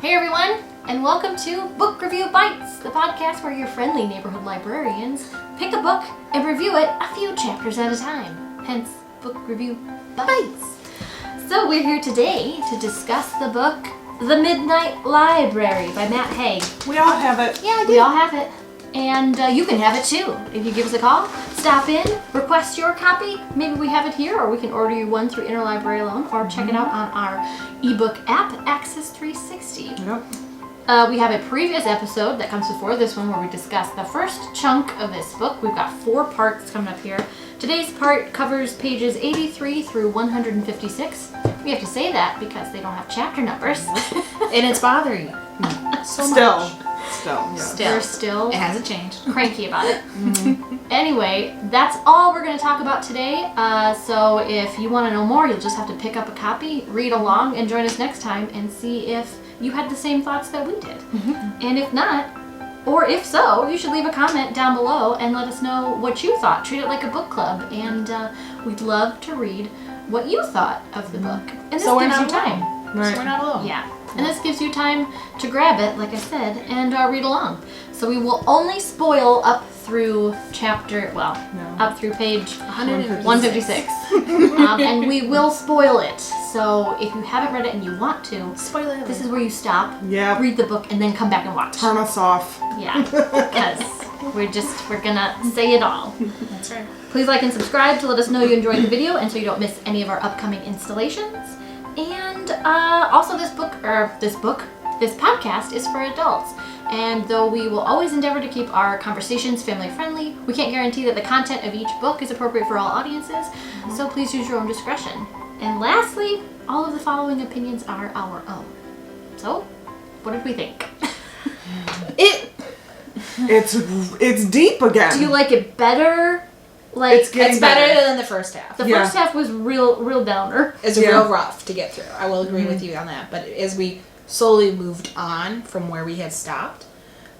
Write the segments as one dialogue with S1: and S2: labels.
S1: Hey everyone, and welcome to Book Review Bites, the podcast where your friendly neighborhood librarians pick a book and review it a few chapters at a time, hence Book Review Bites. So we're here today to discuss the book The Midnight Library by Matt Haig.
S2: We all have it.
S1: Yeah, we all have it. And you can have it too. If you give us a call, stop in, request your copy. Maybe we have it here, or we can order you one through Interlibrary Loan, or check it out on our eBook app, Access 360.
S2: Yep.
S1: We have a previous episode that comes before this one where we discuss the first chunk of this book. We've got 4 parts coming up here. Today's part covers pages 83 through 156. We have to say that because they don't have chapter numbers.
S3: And it's bothering you.
S2: Still.
S1: We're still
S3: It hasn't changed.
S1: cranky about it. Anyway, that's all we're going to talk about today. So if you want to know more, you'll just have to pick up a copy, read along, and join us next time and see if you had the same thoughts that we did. And if not, or if so, you should leave a comment down below and let us know what you thought. Treat it like a book club, and we'd love to read what you thought of the book. And this
S3: So we're
S1: gives you
S3: not
S1: time.
S2: Right.
S3: So we're not alone.
S1: Yeah. And this gives you time to grab it, like I said, and read along. So we will only spoil up through up through page 156. And we will spoil it. So if you haven't read it and you want to,
S3: Spoiler alert.
S1: this is where you stop,
S2: Yeah.
S1: read the book, and then come back and watch.
S2: Turn us off.
S1: Yeah, because we're gonna say it all.
S3: That's right.
S1: Please like and subscribe to let us know you enjoyed the video and so you don't miss any of our upcoming installations. And also this podcast is for adults. And though we will always endeavor to keep our conversations family friendly, we can't guarantee that the content of each book is appropriate for all audiences, so please use your own discretion. And lastly, all of the following opinions are our own. So, what did we think?
S2: It's deep again.
S1: Do you like it better? Like,
S2: It's getting
S3: It's better than the first half.
S1: the first half was real downer.
S3: It's real rough to get through. I will agree with you on that. But as we slowly moved on from where we had stopped,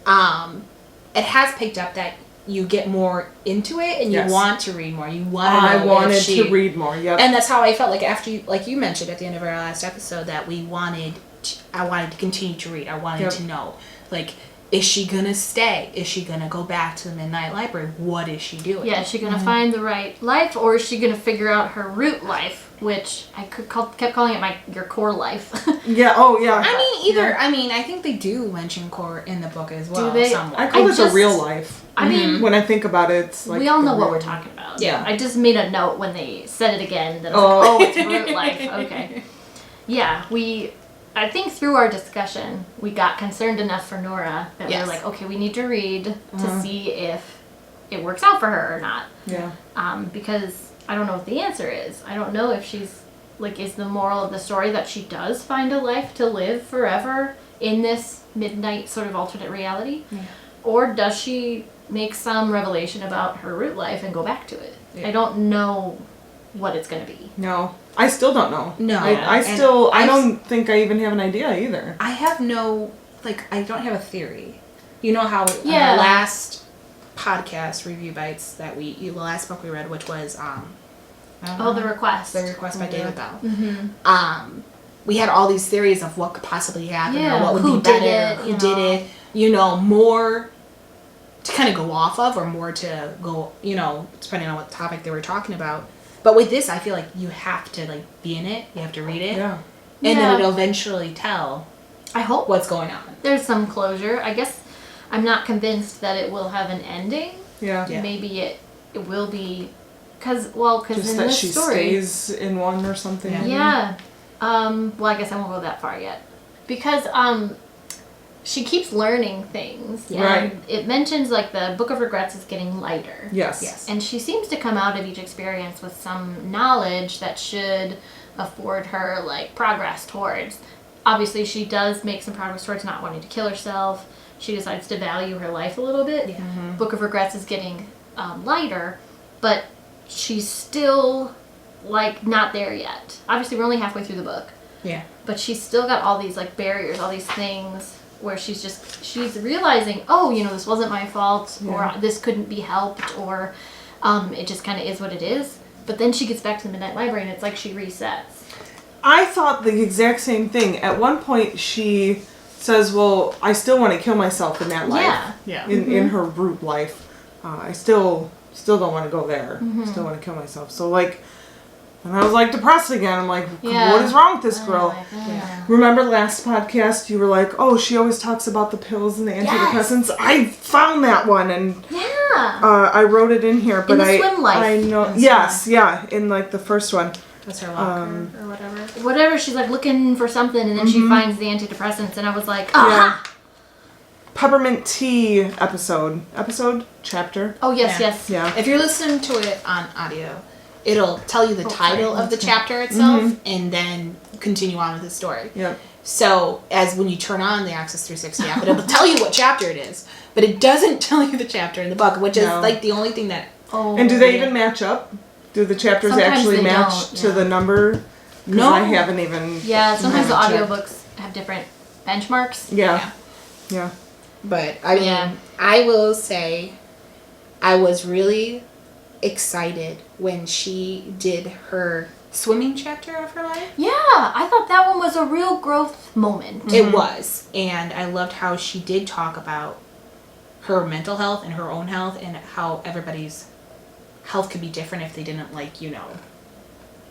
S3: it has picked up that you get more into it and you
S2: Yes.
S3: want to read more. You want to know
S2: I wanted
S3: if she...
S2: to read more. Yep.
S3: And that's how I felt like after you, like you mentioned at the end of our last episode, that I wanted to continue to read. I wanted to know, like, is she gonna stay? Is she gonna go back to the Midnight Library? What is she doing?
S1: Yeah, is she gonna find the right life, or is she gonna figure out her root life, which I kept calling it your core life.
S2: Yeah. Oh, yeah.
S3: I mean, either. I mean, I think they do mention core in the book as well.
S1: Do they?
S3: Somewhat.
S2: I call it the
S1: just-
S2: real life.
S1: I mean,
S2: When I think about it, it's like
S1: we all
S2: the
S1: know what
S2: real-
S1: we're talking about.
S3: Yeah.
S1: I just made a note when they said it again that I was like, oh, it's root life. Okay. Yeah, I think through our discussion, we got concerned enough for Nora that we were
S3: Yes.
S1: like, okay, we need to read to see if it works out for her or not.
S2: Yeah.
S1: Because I don't know what the answer is. I don't know if she's, like, is the moral of the story that she does find a life to live forever in this midnight sort of alternate reality?
S3: Yeah.
S1: Or does she make some revelation about her root life and go back to it?
S3: Yeah.
S1: I don't know what it's going to be.
S2: No. I still don't know.
S3: No.
S2: I
S3: And
S2: I don't think I even have an idea either.
S3: I have no, like, I don't have a theory. You know how in
S1: Yeah.
S3: our last podcast review bites that the last book we read, which was I don't
S1: Oh,
S3: know,
S1: the request.
S3: The Request by David Bell.
S1: Mm-hmm.
S3: We had all these theories of what could possibly happen
S1: Yeah,
S3: or what would
S1: who
S3: be better,
S1: did it,
S3: who
S1: you
S3: did
S1: know.
S3: it. More to kind of go off of, or more to go, depending on what topic they were talking about. But with this, I feel like you have to, like, be in it. You have to read it.
S2: Yeah.
S3: And
S1: Yeah.
S3: then it'll eventually tell
S1: I hope
S3: what's going on.
S1: there's some closure. I guess I'm not convinced that it will have an ending.
S2: Yeah.
S3: Yeah.
S1: Maybe it will be, because
S2: Just
S1: in
S2: that
S1: this
S2: she
S1: story,
S2: stays in one or something.
S1: yeah. Well, I guess I won't go that far yet, because she keeps learning things. And
S2: Right.
S1: it mentions, like, the Book of Regrets is getting lighter.
S2: Yes.
S3: Yes.
S1: And she seems to come out of each experience with some knowledge that should afford her, like, progress towards. Obviously, she does make some progress towards not wanting to kill herself. She decides to value her life a little bit.
S3: Yeah.
S1: Book of Regrets is getting lighter, but she's still, like, not there yet. Obviously, we're only halfway through the book,
S3: Yeah.
S1: but she's still got all these, like, barriers, all these things where she's realizing, oh, this wasn't my fault, or this couldn't be helped, or it just kind of is what it is. But then she gets back to the Midnight Library, and it's like she resets.
S2: I thought the exact same thing. At one point, she says, well, I still want to kill myself in that life.
S1: Yeah.
S3: Yeah.
S2: In her root life. I still don't want to go there. Still want to kill myself. So, like, and I was, like, depressed again. I'm like, what is wrong with this girl? Remember last podcast, you were like, oh, she always talks about the pills and the antidepressants? I found that one, and I wrote it in here. But
S1: in the swim life.
S2: I know. Yes, in, like, the first one.
S3: That's her locker or whatever.
S1: Whatever, she's, like, looking for something, and then she finds the antidepressants, and I was like, aha!
S2: Yeah. Peppermint tea episode, chapter.
S1: Oh, yes.
S2: Yeah.
S3: If you're listening to it on audio, it'll tell you the title of the chapter itself and then continue on with the story.
S2: Yep.
S3: So, as when you turn on the Access 360 app, it'll tell you what chapter it is, but it doesn't tell you the chapter in the book, which is like the only thing that...
S1: Oh,
S2: and do they even match up? Do the chapters
S1: sometimes
S2: actually
S1: they
S2: match to the number?
S3: No.
S2: I haven't even...
S1: Yeah, sometimes the
S2: checked.
S1: audiobooks have different benchmarks.
S2: Yeah.
S3: But, I mean, I will say I was really excited when she did her swimming chapter of her life.
S1: Yeah, I thought that one was a real growth moment.
S3: It was. And I loved how she did talk about her mental health and her own health and how everybody's health could be different if they didn't, like, you know,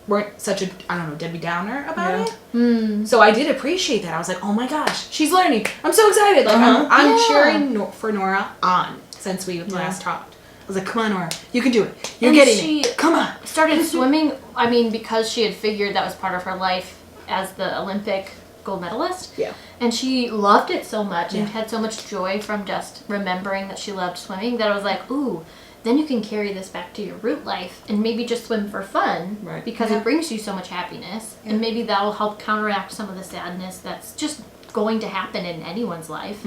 S3: weren't such a, I don't know, Debbie Downer about it. So I did appreciate that. I was like, oh my gosh, she's learning. I'm so excited. Like, I'm cheering for Nora on since we last talked. I was like, come on, Nora. You can do it. You're getting it. Come on.
S1: Started swimming, I mean, because she had figured that was part of her life as the Olympic gold medalist.
S3: Yeah.
S1: And she loved it so much and had so much joy from just remembering that she loved swimming that I was like, ooh, then you can carry this back to your root life and maybe just swim for fun because it brings you so much happiness. And maybe that'll help counteract some of the sadness that's just going to happen in anyone's life.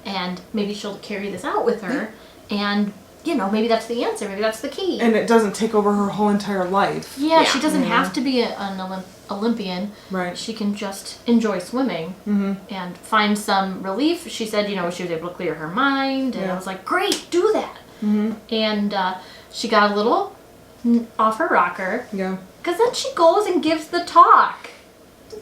S1: And maybe she'll carry this out with her and, you know, maybe that's the answer. Maybe that's the key.
S2: And it doesn't take over her whole entire life.
S1: Yeah, she doesn't have to be an Olympian.
S2: Right.
S1: She can just enjoy swimming and find some relief. She said, you know, she was able to clear her mind. And I was like, great, do that. And she got a little off her rocker.
S2: Yeah.
S1: Because then she goes and gives the talk.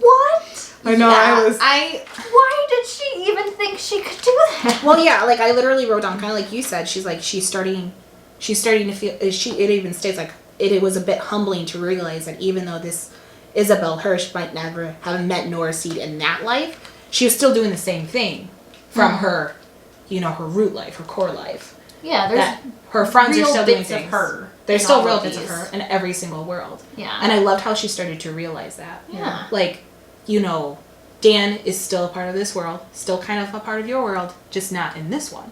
S1: What?
S2: I know,
S1: Why did she even think she could do that?
S3: Well, yeah, like I literally wrote down, kind of like you said, she's like, she's starting to feel, it even states like, it was a bit humbling to realize that even though this Isabel Hirsch might never have met Nora Seed in that life, she was still doing the same thing from her, you know, her root life, her core life.
S1: Yeah, there's
S3: her friends are
S1: real
S3: still doing
S1: bits
S3: things.
S1: of her.
S3: There's
S1: in
S3: still
S1: all
S3: real
S1: of
S3: bits of
S1: these.
S3: her in every single world.
S1: Yeah.
S3: And I loved how she started to realize that.
S1: Yeah.
S3: Like, you know, Dan is still a part of this world, still kind of a part of your world, just not in this one.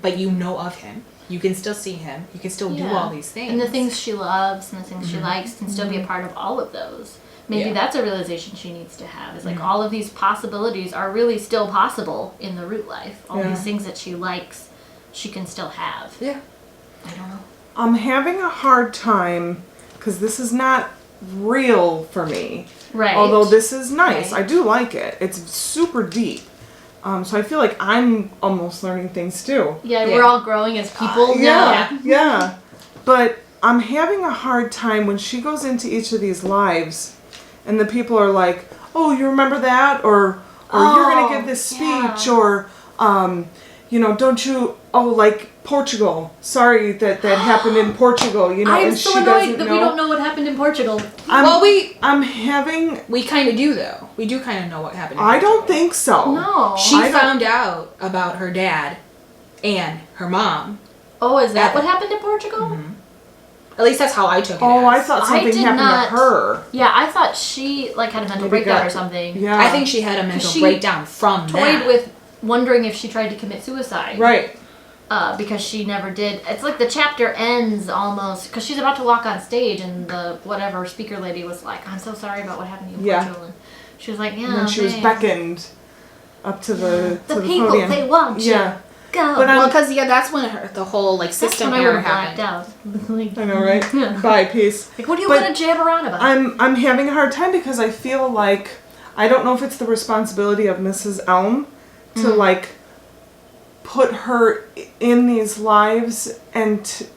S3: But you know of him. You can still see him. You can still do all these things.
S1: And the things she loves and the things she likes can still be a part of all of those. Maybe that's a realization she needs to have. Is like all of these possibilities are really still possible in the root life. All these things that she likes, she can still have.
S3: Yeah.
S1: I don't know.
S2: I'm having a hard time because this is not real for me.
S1: Right.
S2: Although this is nice.
S1: Right.
S2: I do like it. It's super deep. So I feel like I'm almost learning things too.
S1: Yeah, we're all growing as people now.
S2: Yeah. But I'm having a hard time when she goes into each of these lives and the people are like, oh, you remember that? Or you're going to give this speech or, you know, don't you, like Portugal. Sorry that happened in Portugal, you know.
S1: I'm
S2: and
S1: so
S2: she
S1: annoyed that
S2: doesn't
S1: we don't know what happened in Portugal.
S3: We kind of do though. We do kind of know what happened.
S2: I don't think so.
S1: No.
S3: She found out about her dad and her mom.
S1: Oh, is that what happened in Portugal?
S3: At least that's how I took it.
S2: Oh, I thought something happened to her.
S1: Yeah, I thought she like had a mental breakdown or something.
S2: Yeah.
S3: I think she had a mental breakdown from that.
S1: Toyed with wondering if she tried to commit suicide.
S2: Right.
S1: Because she never did. It's like the chapter ends almost because she's about to walk on stage and the whatever speaker lady was like, "I'm so sorry about what happened to you in Portugal." And she was like, "Yeah."
S2: And then she was beckoned up to the
S1: people
S2: podium.
S1: they want you.
S2: Yeah.
S1: Go.
S3: Well, because that's when the whole like system error happened.
S1: Out. Like,
S2: I know, right? Bye, peace.
S1: Like, what do you want to jabber on about?
S2: I'm having a hard time because I feel like I don't know if it's the responsibility of Mrs. Elm to like put her in these lives, and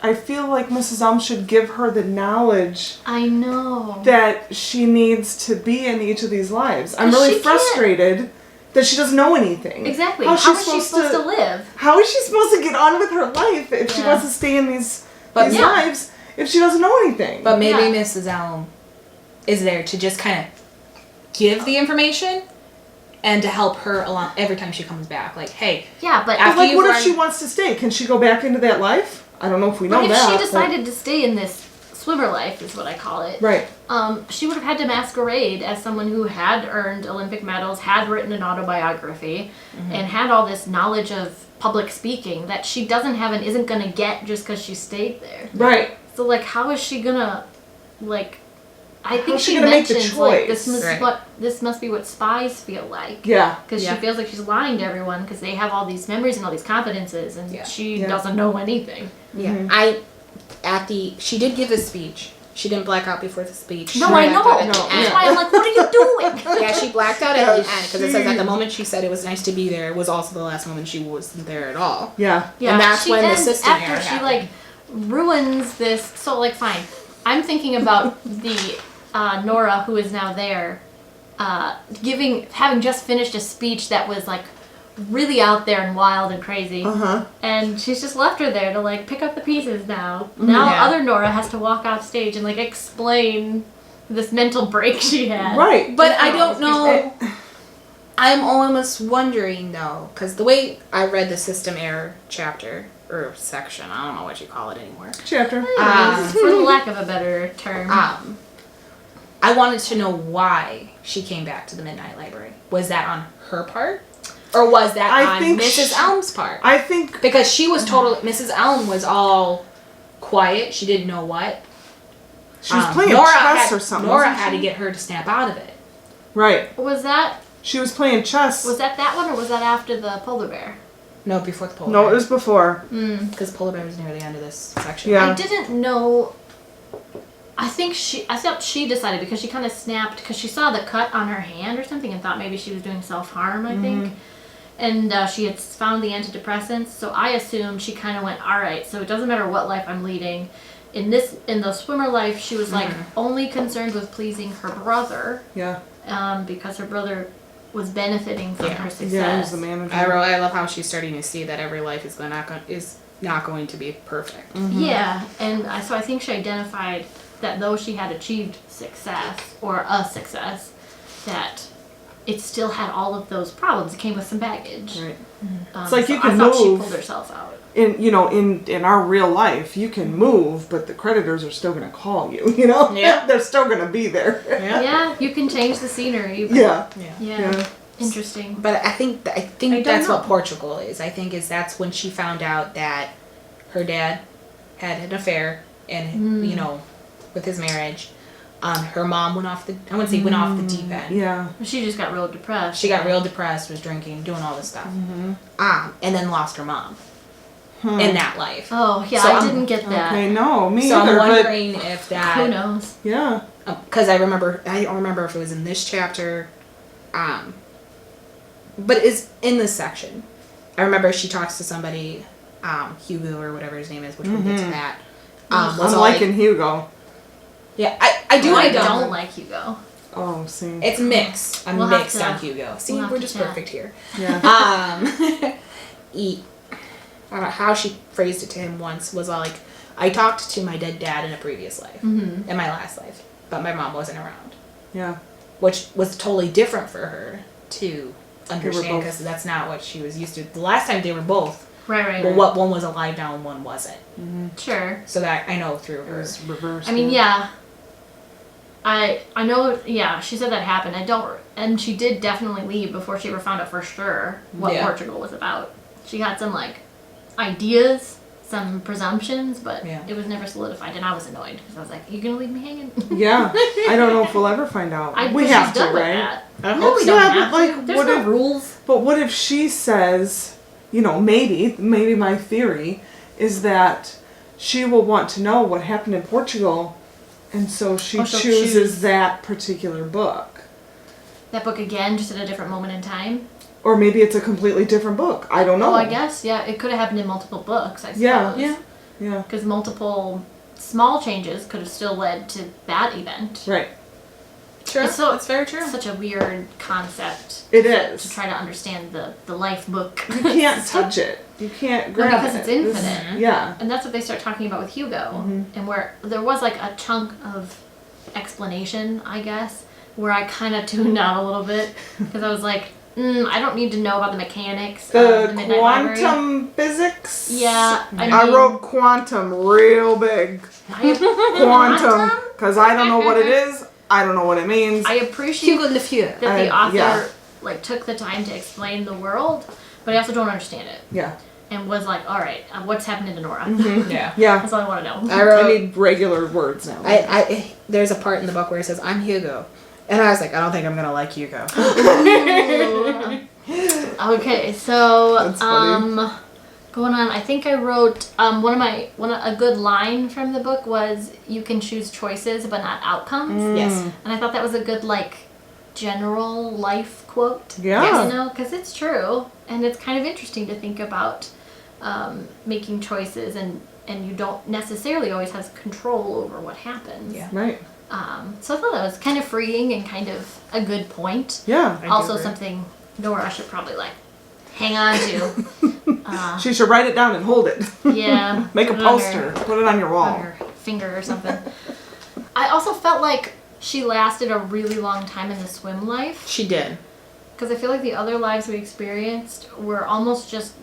S2: I feel like Mrs. Elm should give her the knowledge.
S1: I know
S2: that she needs to be in each of these lives. I'm really
S1: she
S2: frustrated that she doesn't know anything.
S1: Exactly. How is she supposed to live?
S2: How is she supposed to get on with her life if she wants to stay in these lives if she doesn't know anything?
S3: But maybe Mrs. Elm is there to just kind of give the information and to help her along every time she comes back. Like, hey.
S1: Yeah, but
S2: like, what if she wants to stay? Can she go back into that life? I don't know if we know that.
S1: But if she decided to stay in this swimmer life, is what I call it.
S2: Right.
S1: She would have had to masquerade as someone who had earned Olympic medals, had written an autobiography, and had all this knowledge of public speaking that she doesn't have and isn't going to get just because she stayed there.
S2: Right.
S1: So, like, how is she going to, like... I think
S2: How's
S1: she
S2: gonna make the
S1: mentions, like,
S2: choice?
S1: this must be what spies feel like.
S2: Yeah.
S1: Because she feels like she's lying to everyone because they have all these memories and all these confidences, and she doesn't know anything.
S3: Yeah. She did give a speech. She didn't black out before the speech.
S1: No, I know. That's why I'm like, what are you doing?
S3: Yeah, she blacked out at the end because it says at the moment she said it was nice to be there, it was also the last moment she wasn't there at all.
S2: Yeah.
S3: And that's when the system error
S1: after she
S3: happened.
S1: like ruins this. So like, fine. I'm thinking about the Nora who is now there, having just finished a speech that was like really out there and wild and crazy. And she's just left her there to like pick up the pieces now. Now other Nora has to walk off stage and like explain this mental break she had.
S2: Right.
S3: But I don't know. I'm almost wondering though, because the way I read the system error chapter or section, I don't know what you call it anymore.
S2: Chapter.
S1: For the lack of a better term.
S3: I wanted to know why she came back to the Midnight Library. Was that on her part? Or was that on Mrs. Elm's part?
S2: I think...
S3: Because she was Mrs. Elm was all quiet. She didn't know what.
S2: She was playing chess or something.
S3: Nora had to get her to snap out of it.
S2: Right.
S1: Was that...
S2: She was playing chess.
S1: Was that one or was that after the polar bear?
S3: No, before the polar bear.
S2: No, it was before.
S3: Because polar bear was near the end of this section.
S2: Yeah.
S1: I didn't know... I thought she decided because she kind of snapped because she saw the cut on her hand or something and thought maybe she was doing self-harm, I think. And she had found the antidepressants, so I assumed she kind of went, all right, so it doesn't matter what life I'm leading. In the swimmer life, she was like only concerned with pleasing her brother.
S2: Yeah.
S1: Because her brother was benefiting from her success.
S2: Yeah, he was the manager.
S3: I love how she's starting to see that every life is not going to be perfect.
S1: Yeah, and so I think she identified that though she had achieved success, or a success, that it still had all of those problems. It came with some baggage.
S2: Right. It's like you can
S1: I thought
S2: move.
S1: she pulled herself out.
S2: In our real life, you can move, but the creditors are still going to call you. You know, they're still going to be there.
S1: Yeah, you can change the scenery.
S2: Yeah.
S1: Interesting.
S3: But I think that's what Portugal is. I think that's when she found out that her dad had an affair, and with his marriage, her mom went off the deep end.
S2: Yeah.
S1: She just got real depressed.
S3: She got real depressed, was drinking, doing all this stuff. And then lost her mom in that life.
S1: Oh, yeah,
S3: So
S1: I didn't get that.
S2: Okay, no, me
S3: So
S2: either.
S3: I'm wondering if that...
S1: Who knows?
S2: Yeah.
S3: Because I don't remember if it was in this chapter, but it's in this section. I remember she talks to somebody, Hugo or whatever his name is, which we'll get to that.
S2: I'm liking Hugo.
S3: Yeah, I
S1: don't like Hugo.
S2: Oh, see.
S3: It's mixed. I'm mixed on Hugo. See, we're just perfect here.
S2: Yeah.
S3: I don't know how she phrased it to him once was like, I talked to my dead dad in a previous life, in my last life, but my mom wasn't around.
S2: Yeah.
S3: Which was totally different for her to understand because that's not what she was used to. The last time they were both.
S1: Right.
S3: Well, what one was alive now and one wasn't.
S1: Sure.
S3: So that I know through her.
S2: It was reversed.
S1: I mean, yeah. I know, yeah, she said that happened. And she did definitely leave before she ever found out for sure what Portugal was about. She had some, like, ideas, some presumptions, but it was never solidified, and I was annoyed, because I was like, you gonna leave me hanging?
S2: Yeah. I don't know if we'll ever find out. We have to, right?
S1: No, we don't have
S2: but, like,
S1: to. There's no rules.
S2: But what if she says, maybe my theory is that she will want to know what happened in Portugal, and so she chooses that particular book.
S1: That book again, just at a different moment in time?
S2: Or maybe it's a completely different book. I don't know.
S1: Oh, I guess, yeah. It could have happened in multiple books, I suppose.
S2: Yeah.
S1: Because multiple small changes could have still led to that event.
S2: Right.
S3: true.
S1: So
S3: that's very true.
S1: Such a weird concept.
S2: It is.
S1: To try to understand the life book.
S2: You can't touch it. You can't grab it.
S1: Because it's infinite.
S2: Yeah.
S1: And that's what they start talking about with Hugo. And where there was like a chunk of explanation, I guess, where I kind of tuned out a little bit. Because I was like, I don't need to know about the mechanics of the Midnight Library.
S2: Quantum physics?
S1: Yeah.
S2: I wrote quantum real big. Quantum. Because I don't know what it is. I don't know what it means.
S1: I appreciate
S3: Hugo Le Feu.
S1: that the author like took the time to explain the world, but I also don't understand it.
S2: Yeah.
S1: And was like, all right, what's happening to Nora?
S3: Yeah.
S1: That's all I want to know.
S2: I need regular words now.
S3: There's a part in the book where it says, I'm Hugo. And I was like, I don't think I'm going to like Hugo.
S1: Okay, so
S2: That's funny.
S1: going on, I think I wrote a good line from the book was, you can choose choices but not outcomes.
S3: Yes.
S1: And I thought that was a good like general life quote.
S2: Yeah.
S1: You know, because it's true, and it's kind of interesting to think about making choices, and you don't necessarily always have control over what happens.
S3: Yeah.
S2: Right.
S1: So I thought that was kind of freeing and kind of a good point.
S2: Yeah.
S1: Also something Nora should probably like hang on to.
S2: She should write it down and hold it.
S1: Yeah.
S2: Make a poster. Put it on your wall.
S1: On her finger or something. I also felt like she lasted a really long time in the swim life.
S3: She did.
S1: Because I feel like the other lives we experienced were almost just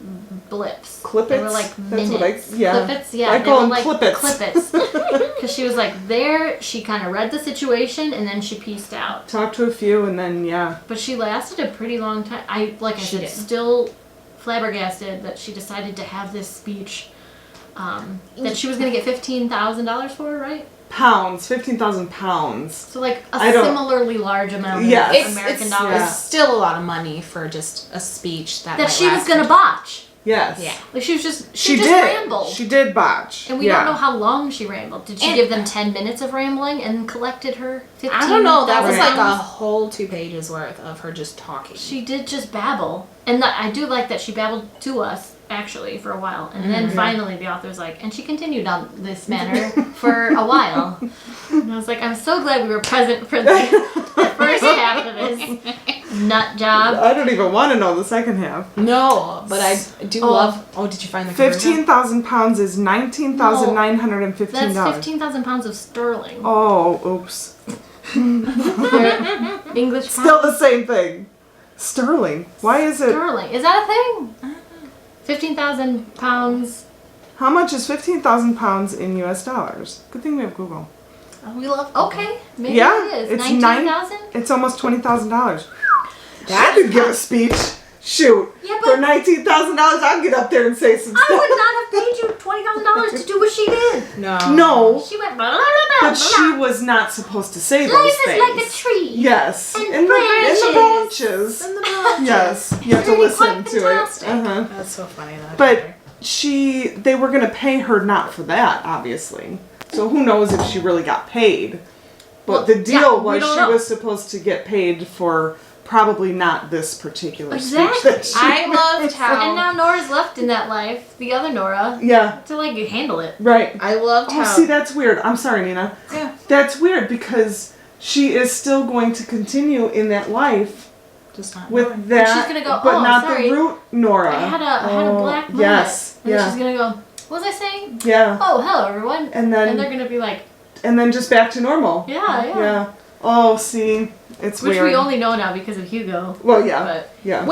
S1: blips.
S2: Clippets?
S1: They were like
S2: That's
S1: minutes.
S2: what yeah.
S1: Clippets? Yeah.
S2: I
S1: they
S2: call
S1: were
S2: them
S1: like
S2: clippets.
S1: Clippets. Because she was like there, she kind of read the situation, and then she pieced out.
S2: Talk to a few and then, yeah. Mm.
S1: But she lasted a pretty long time. I said, still flabbergasted that she decided to have this speech that she was going to get $15,000 for, right?
S2: Pounds, 15,000 pounds.
S1: So like a similarly large amount of American dollars.
S3: It's still a lot of money for just a speech that
S1: she was going to botch.
S2: Yes.
S3: Yeah.
S1: Like she just
S2: did.
S1: rambled.
S2: She did botch.
S1: And we don't know how long she rambled. Did she give them 10 minutes of rambling and collected her 15?
S3: I don't know. That was like a
S1: pounds?
S3: whole 2 pages worth of her just talking.
S1: She did just babble. And I do like that she babbled to us, actually, for a while. And then finally the author's like, and she continued on this manner for a while. And I was like, I'm so glad we were present for the first half of this nut job.
S2: I don't even want to know the second half.
S3: No, but I do love... Oh, did you find the conversion?
S2: 15,000 pounds is $19,915.
S1: That's 15,000 pounds of sterling.
S2: Oh, oops.
S1: English pounds?
S2: Still the same thing. Sterling. Why is it?
S1: Sterling. Is that a thing? 15,000 pounds.
S2: How much is 15,000 pounds in US dollars? Good thing we have Google.
S1: We love. Okay, maybe
S2: Yeah,
S1: it is.
S2: it's
S1: 19,000.
S2: It's almost $20,000.
S3: That
S2: I could give a speech. Shoot.
S1: Yeah, but
S2: for $19,000, I'd get up there and say some
S1: I
S2: stuff.
S1: would not have paid you $20,000 to do what she did.
S3: No.
S2: No,
S1: She went blah blah blah.
S2: but she was not supposed to say those
S1: Life
S2: things.
S1: is like a tree.
S2: Yes.
S1: And
S2: in
S1: branches.
S2: the branches.
S3: And the branches.
S2: Yes. You have to
S1: Really
S2: listen
S1: quite
S2: to
S1: fantastic.
S2: it. Uh-huh.
S3: That's so funny, though.
S2: But they were going to pay her not for that, obviously. So who knows if she really got paid. But
S1: Well,
S2: the deal
S1: yeah, we
S2: was
S1: don't
S2: she
S1: know.
S2: was supposed to get paid for probably not this particular
S1: Exactly.
S2: speech that she
S3: I loved how...
S1: And now Nora's left in that life, the other Nora,
S2: Yeah,
S1: to like handle it.
S2: right.
S3: I loved how...
S2: Oh, see, that's weird. I'm sorry, Nina.
S3: Yeah.
S2: That's weird because she is still going to continue in that life
S3: Just not
S2: with
S3: knowing.
S2: that,
S1: she's gonna go,
S2: but
S1: "Oh,
S2: not
S1: sorry.
S2: the root Nora.
S1: I had a black moment.
S2: Yes,
S1: And then
S2: yeah,
S1: she's gonna go, what was I saying?
S2: yeah.
S1: Oh, hello everyone.
S2: And
S1: they're
S2: then
S1: gonna be like,
S2: just back to normal.
S1: yeah.
S2: Yeah. Oh, see, it's
S1: Which
S2: weird.
S1: we only know now because of Hugo.
S2: Well, yeah,
S1: But
S2: yeah.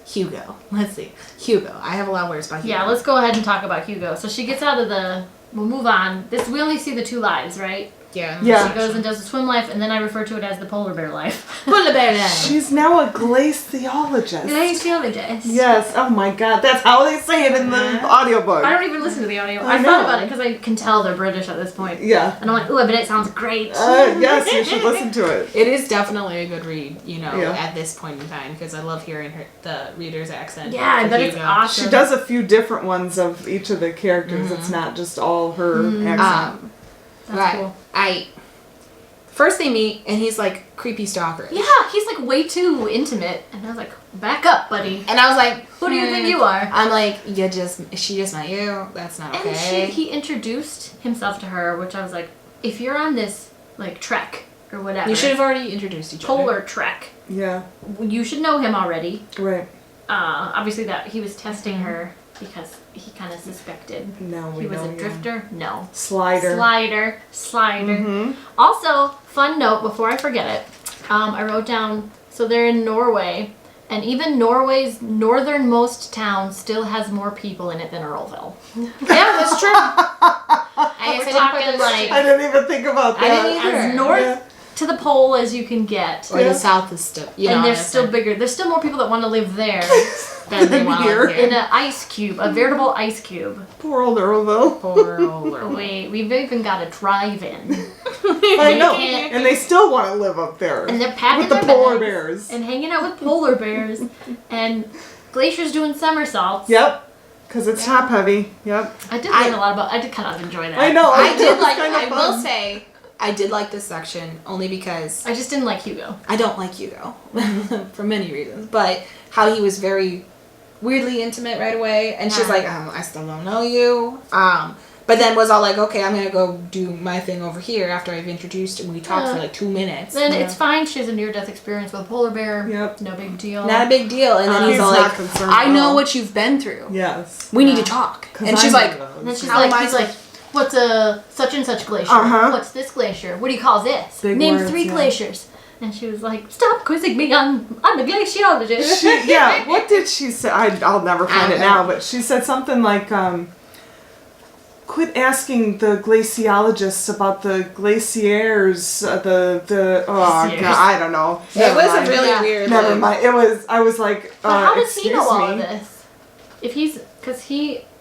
S3: Hugo. Let's see. Hugo. I have a lot of words about Hugo.
S1: yeah, let's go ahead and talk about Hugo. So she gets out of we'll move on. We only see the 2 lives, right?
S3: Yeah.
S2: Yeah.
S1: She goes and does the swim life, and then I refer to it as the polar bear life.
S3: Polar bear life.
S2: She's now a glaciologist.
S1: Glaciologist.
S2: Yes. Oh my God, that's how they say it in the audiobook.
S1: I don't even listen to the audio.
S2: I
S1: I thought
S2: know.
S1: about it because I can tell they're British at this point.
S2: Yeah.
S1: And I'm like, ooh, I bet it sounds great.
S2: Yes, you should listen to it.
S3: It is definitely a good read,
S2: Yeah.
S3: at this point in time, because I love hearing the reader's accent.
S1: Yeah, I
S3: for
S1: bet it's
S3: Hugo.
S1: awesome.
S2: She does a few different ones of each of the characters. It's not just all her accent.
S1: That's
S3: right.
S1: cool.
S3: First they meet, and he's like creepy stalker.
S1: Yeah, he's like way too intimate. And I was like, back up, buddy.
S3: And I was like,
S1: Who do you think you are?
S3: I'm like, she just met you. That's not okay.
S1: And he introduced himself to her, which I was like, if you're on this like trek or whatever.
S3: You should have already introduced each other.
S1: Polar Trek.
S2: Yeah.
S1: You should know him already.
S2: Right.
S1: Obviously that he was testing her because he kind of suspected
S2: We
S1: he was
S2: know,
S1: a drifter. No.
S2: Slider.
S1: Slider. Also, fun note before I forget it, I wrote down, so they're in Norway, and even Norway's northernmost town still has more people in it than Earlville.
S3: Yeah, that's true. I guess
S1: We're talking like
S2: I didn't even think about that.
S3: I didn't either.
S1: as north to the pole as you can get.
S3: Or the south is still,
S1: And they're still bigger. There's still more people that want to live there
S3: than they want
S2: here.
S3: here.
S1: in an ice cube, a veritable ice cube.
S2: Poor old Earlville.
S3: Poor old
S1: Oh, wait, we've even got a drive-in.
S2: I know.
S1: can't-
S2: And they still want to live up there.
S1: And they're packing
S2: with the
S1: their
S2: polar
S1: bags
S2: bears.
S1: and hanging out with polar bears, and Glacier's doing somersaults.
S2: Yep. Because it's top heavy. Yep.
S1: I did learn a lot about. I did kind of enjoy that.
S2: I know.
S3: I did
S2: It's
S3: like,
S2: kind of
S3: I
S2: fun.
S3: will say, I did like this section only because
S1: I just didn't like Hugo.
S3: I don't like Hugo for many reasons, but how he was very weirdly intimate right away, and she's like, I still don't know you. But then was all like, okay, I'm gonna go do my thing over here after I've introduced, and we talked for like 2 minutes.
S1: Then it's fine. She has a near-death experience with a polar bear.
S2: Yep.
S1: No big deal.
S3: Not a big deal. And then he's all
S2: not
S3: like,
S2: concerned
S3: I
S2: at
S3: know
S2: all.
S3: what you've been through.
S2: Yes.
S3: We need to talk. And she's like,
S1: And then she's
S3: How am
S1: like,
S3: I
S1: he's like, what's a such and such glacier?
S2: Uh-huh.
S1: What's this glacier? What do you call this?
S2: Big
S1: Name
S2: words,
S1: 3
S2: yeah.
S1: glaciers. And she was like, stop quizzing me. I'm a glaciologist.
S2: Yeah, what did she say? I'll never find it now, but she said something like, quit asking the glaciologists about the glaciers, oh
S1: Glaciers.
S2: God, I don't know.
S3: it
S2: Never
S3: was
S2: mind.
S3: a really weird.
S2: Never
S3: like-
S2: mind. I was like,
S1: But how does he
S2: excuse
S1: know all of
S2: me.
S1: this? If because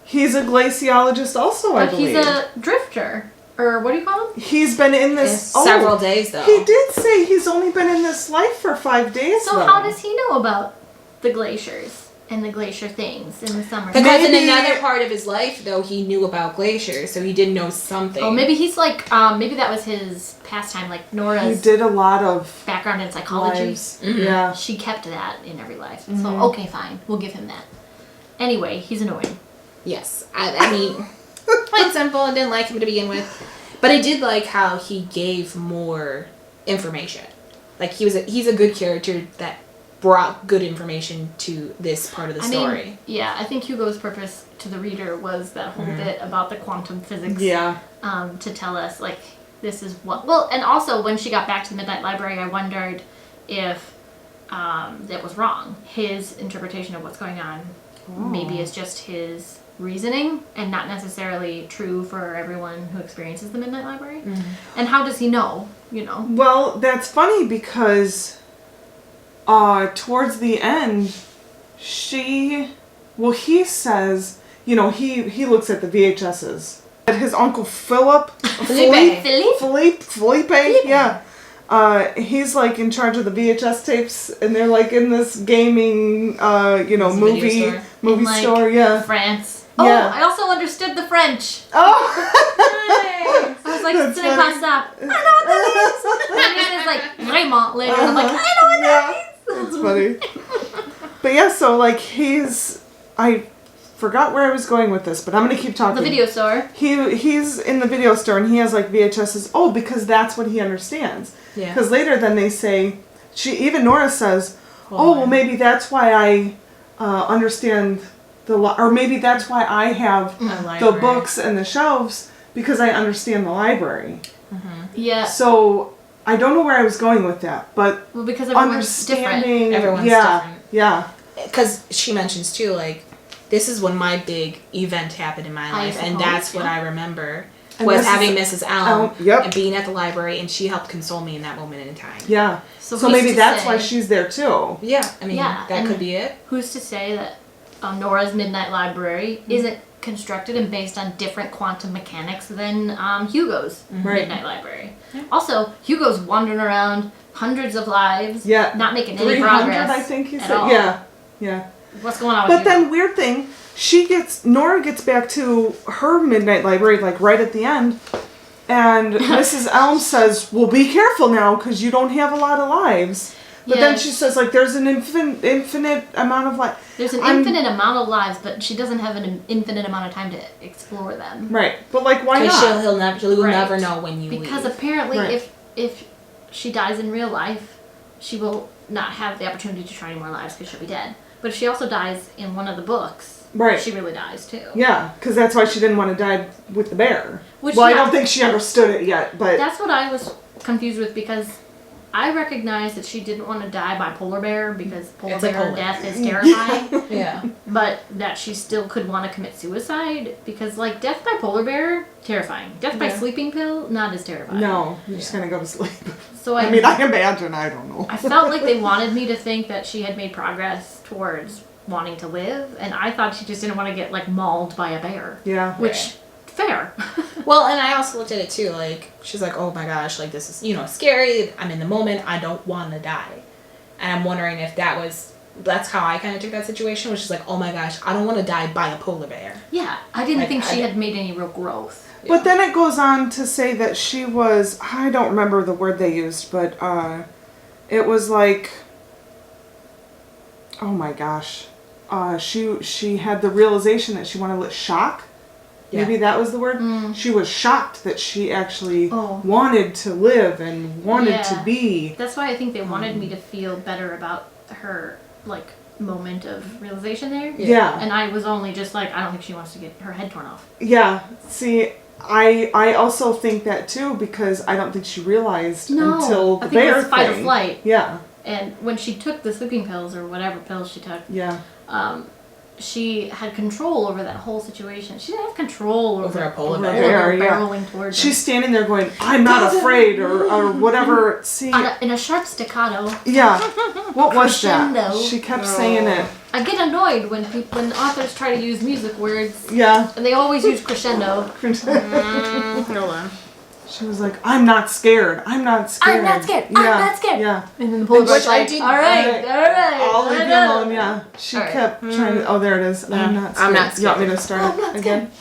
S2: He's a glaciologist also, I
S1: but
S2: believe.
S1: he's a drifter. Or what do you call him?
S2: He's been in this
S3: several days though.
S2: He did say he's only been in this life for 5 days.
S1: So
S2: though.
S1: how does he know about the glaciers and the glacier things in the summer?
S3: Because in
S2: Maybe-
S3: another part of his life, though, he knew about glaciers, so he did know something.
S1: Oh, maybe he's like, maybe that was his pastime, like
S2: He
S1: Nora's
S2: did a lot of
S1: background in psychology.
S2: lives.
S3: Mhm.
S2: Yeah.
S1: She kept that in every life.
S2: Mm-hmm.
S1: So, okay, fine. We'll give him that. Anyway, he's annoying.
S3: Yes. I mean, plain simple, I didn't like him to begin with. But I did like how he gave more information. Like, he's a good character that brought good information to this part of the story.
S1: Yeah, I think Hugo's purpose to the reader was that whole bit about the quantum physics.
S2: Yeah.
S1: To tell us, like, this is what... Well, and also, when she got back to the Midnight Library, I wondered if that was wrong. His interpretation of what's going on maybe is just his reasoning and not necessarily true for everyone who experiences the Midnight Library. And how does he know, you know?
S2: Well, that's funny because towards the end, he says, you know, he looks at the VHSs. His uncle Philippe, yeah. He's like in charge of the VHS tapes, and they're like in this gaming, movie
S1: In, like,
S2: store, yeah.
S1: France.
S2: Yeah.
S1: Oh, I also understood the French.
S2: Oh,
S1: I was like,
S2: That's
S1: ce n'est pas ça. I know what that means. And he says like, vraiment later. I'm like, I know what that means.
S2: That's funny. But yeah, so like I forgot where I was going with this, but I'm gonna keep talking.
S1: The video store.
S2: He's in the video store and he has like VHSs. Oh, because that's what he understands.
S3: Yeah.
S2: Because later then they say, even Nora says, well maybe that's why I understand or maybe that's why I have the books and the shelves, because I understand the library.
S1: Yeah.
S2: So I don't know where I was going with that, but
S1: Well, because everyone's different.
S2: understanding,
S3: Everyone's
S2: yeah,
S3: different.
S2: yeah.
S3: Because she mentions, too, like, this is when my big event happened in my life, and
S1: suppose,
S3: that's what I remember,
S2: And
S3: was
S2: this
S3: having
S2: is-
S3: Mrs. Elm
S2: yep.
S3: and being at the library, and she helped console me in that moment in time.
S2: Yeah.
S1: So
S2: So
S1: who's
S2: maybe
S1: to
S2: that's
S1: say-
S2: why she's there too.
S3: Yeah, I mean,
S1: Yeah,
S3: that
S1: and-
S3: could be it.
S1: Who's to say that Nora's Midnight Library isn't constructed and based on different quantum mechanics than Hugo's
S2: Right.
S1: Midnight Library? Also, Hugo's wandering around hundreds of lives,
S2: Yeah.
S1: not making any
S2: 300,
S1: progress.
S2: I think he
S1: at
S2: said.
S1: all.
S2: Yeah. Yeah.
S1: What's going on with
S2: But
S1: Hugo?
S2: then weird thing, Nora gets back to her Midnight Library like right at the end, and Mrs. Elm says, "Well, be careful now because you don't have a lot of lives." But then
S1: Yes.
S2: she says like there's an infinite amount of life.
S1: There's an infinite amount of lives, but she doesn't have an infinite amount of time to explore them.
S2: Right. But like why
S3: Because
S2: not?
S3: he'll
S1: Right.
S3: never know when you
S1: Because
S3: leave.
S1: apparently,
S2: Right.
S1: if she dies in real life, she will not have the opportunity to try any more lives because she'll be dead. But if she also dies in one of the books, she really dies too.
S2: Yeah, because that's why she didn't want to die with the bear.
S1: Which,
S2: I don't think she understood it yet, but...
S1: That's what I was confused with, because I recognized that she didn't want to die by polar bear because polar bear death is terrifying.
S3: Yeah.
S1: But that she still could want to commit suicide because, like, death by polar bear, terrifying. Death by sleeping pill, not as terrifying.
S2: No, you're just gonna go to sleep.
S1: So
S2: I mean, I imagine, I don't know.
S1: I felt like they wanted me to think that she had made progress towards wanting to live, and I thought she just didn't want to get, like, mauled by a bear.
S2: Yeah.
S1: Which, fair.
S3: Well, and I also looked at it too, like, she's like, oh my gosh, like, this is, you know, scary, I'm in the moment, I don't want to die. And I'm wondering if that's how I kind of took that situation, which is like, oh my gosh, I don't want to die by a polar bear.
S1: Yeah, I didn't think she had made any real growth.
S2: But then it goes on to say that she was, I don't remember the word they used, but it was like, oh my gosh, she had the realization that she wanted to shock.
S3: Yeah.
S2: Maybe that was the word. She was shocked that she actually wanted to live and wanted to be.
S1: That's why I think they wanted me to feel better about her, like, moment of realization there.
S2: Yeah.
S1: And I was only just like, I don't think she wants to get her head torn off.
S2: Yeah. See, I also think that too, because I don't think she realized until the bear
S1: it was fight or
S2: thing.
S1: flight.
S2: Yeah.
S1: And when she took the sleeping pills or whatever pills she took, she had control over that whole situation. She didn't have control over
S3: a polar
S1: bear barreling towards her.
S2: She's standing there going, I'm not afraid, or whatever. See,
S1: in a sharp staccato.
S2: Yeah. What was
S1: Crescendo.
S2: that? She kept saying it.
S1: I get annoyed when authors try to use music words.
S2: Yeah.
S1: And they always use crescendo.
S3: Hold on.
S2: She was like, I'm not scared. I'm not scared.
S1: I'm not scared.
S2: Yeah.
S1: I'm not scared.
S2: Yeah.
S1: And then the polar bear's like,
S3: did-
S1: all right.
S2: I'll leave you alone, yeah. She kept trying to, there it is.
S3: Yeah.
S2: I'm not scared.
S3: I'm not
S2: You want me
S3: scared.
S2: to start it again?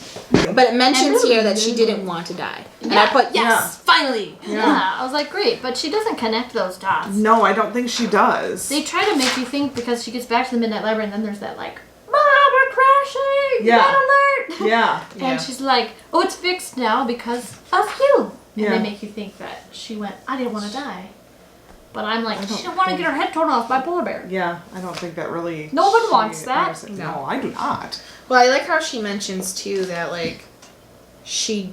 S3: But it mentions here that she didn't want to die. And I put, yes, finally.
S1: Yeah, I was like, great. But she doesn't connect those dots.
S2: No, I don't think she does.
S1: They try to make you think because she gets back to the Midnight Library and then there's that, like, Mom, we're crashing!
S2: Yeah.
S1: Red alert!
S2: Yeah.
S1: And she's like, oh, it's fixed now because of you. And
S2: Yeah.
S1: they make you think that she went, I didn't want to die. But I'm like, she didn't want to get her head torn off by a polar bear.
S2: Yeah, I don't think that really...
S1: No one wants that.
S2: No, I do not.
S3: Well, I like how she mentions too that like she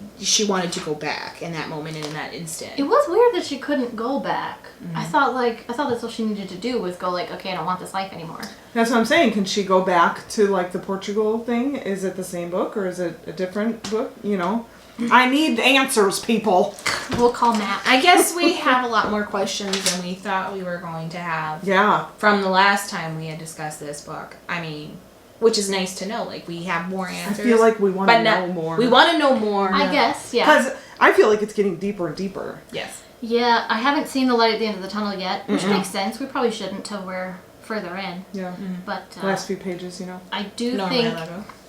S3: wanted to go back in that moment and in that instant.
S1: It was weird that she couldn't go back. I thought that's all she needed to do was go like, okay, I don't want this life anymore.
S2: That's what I'm saying. Can she go back to like the Portugal thing? Is it the same book or is it a different book? You know? I need answers, people.
S1: We'll call Matt.
S3: I guess we have a lot more questions than we thought we were going to have.
S2: Yeah.
S3: From the last time we had discussed this book. I mean, which is nice to know. Like, we have more answers.
S2: I feel like we want to know more.
S3: We want to know more.
S1: I guess, yeah.
S2: Because I feel like it's getting deeper and deeper.
S3: Yes.
S1: Yeah, I haven't seen the light at the end of the tunnel yet, which makes sense. We probably shouldn't till we're further in.
S2: Yeah.
S1: But
S2: Last few pages, you know.
S1: I do think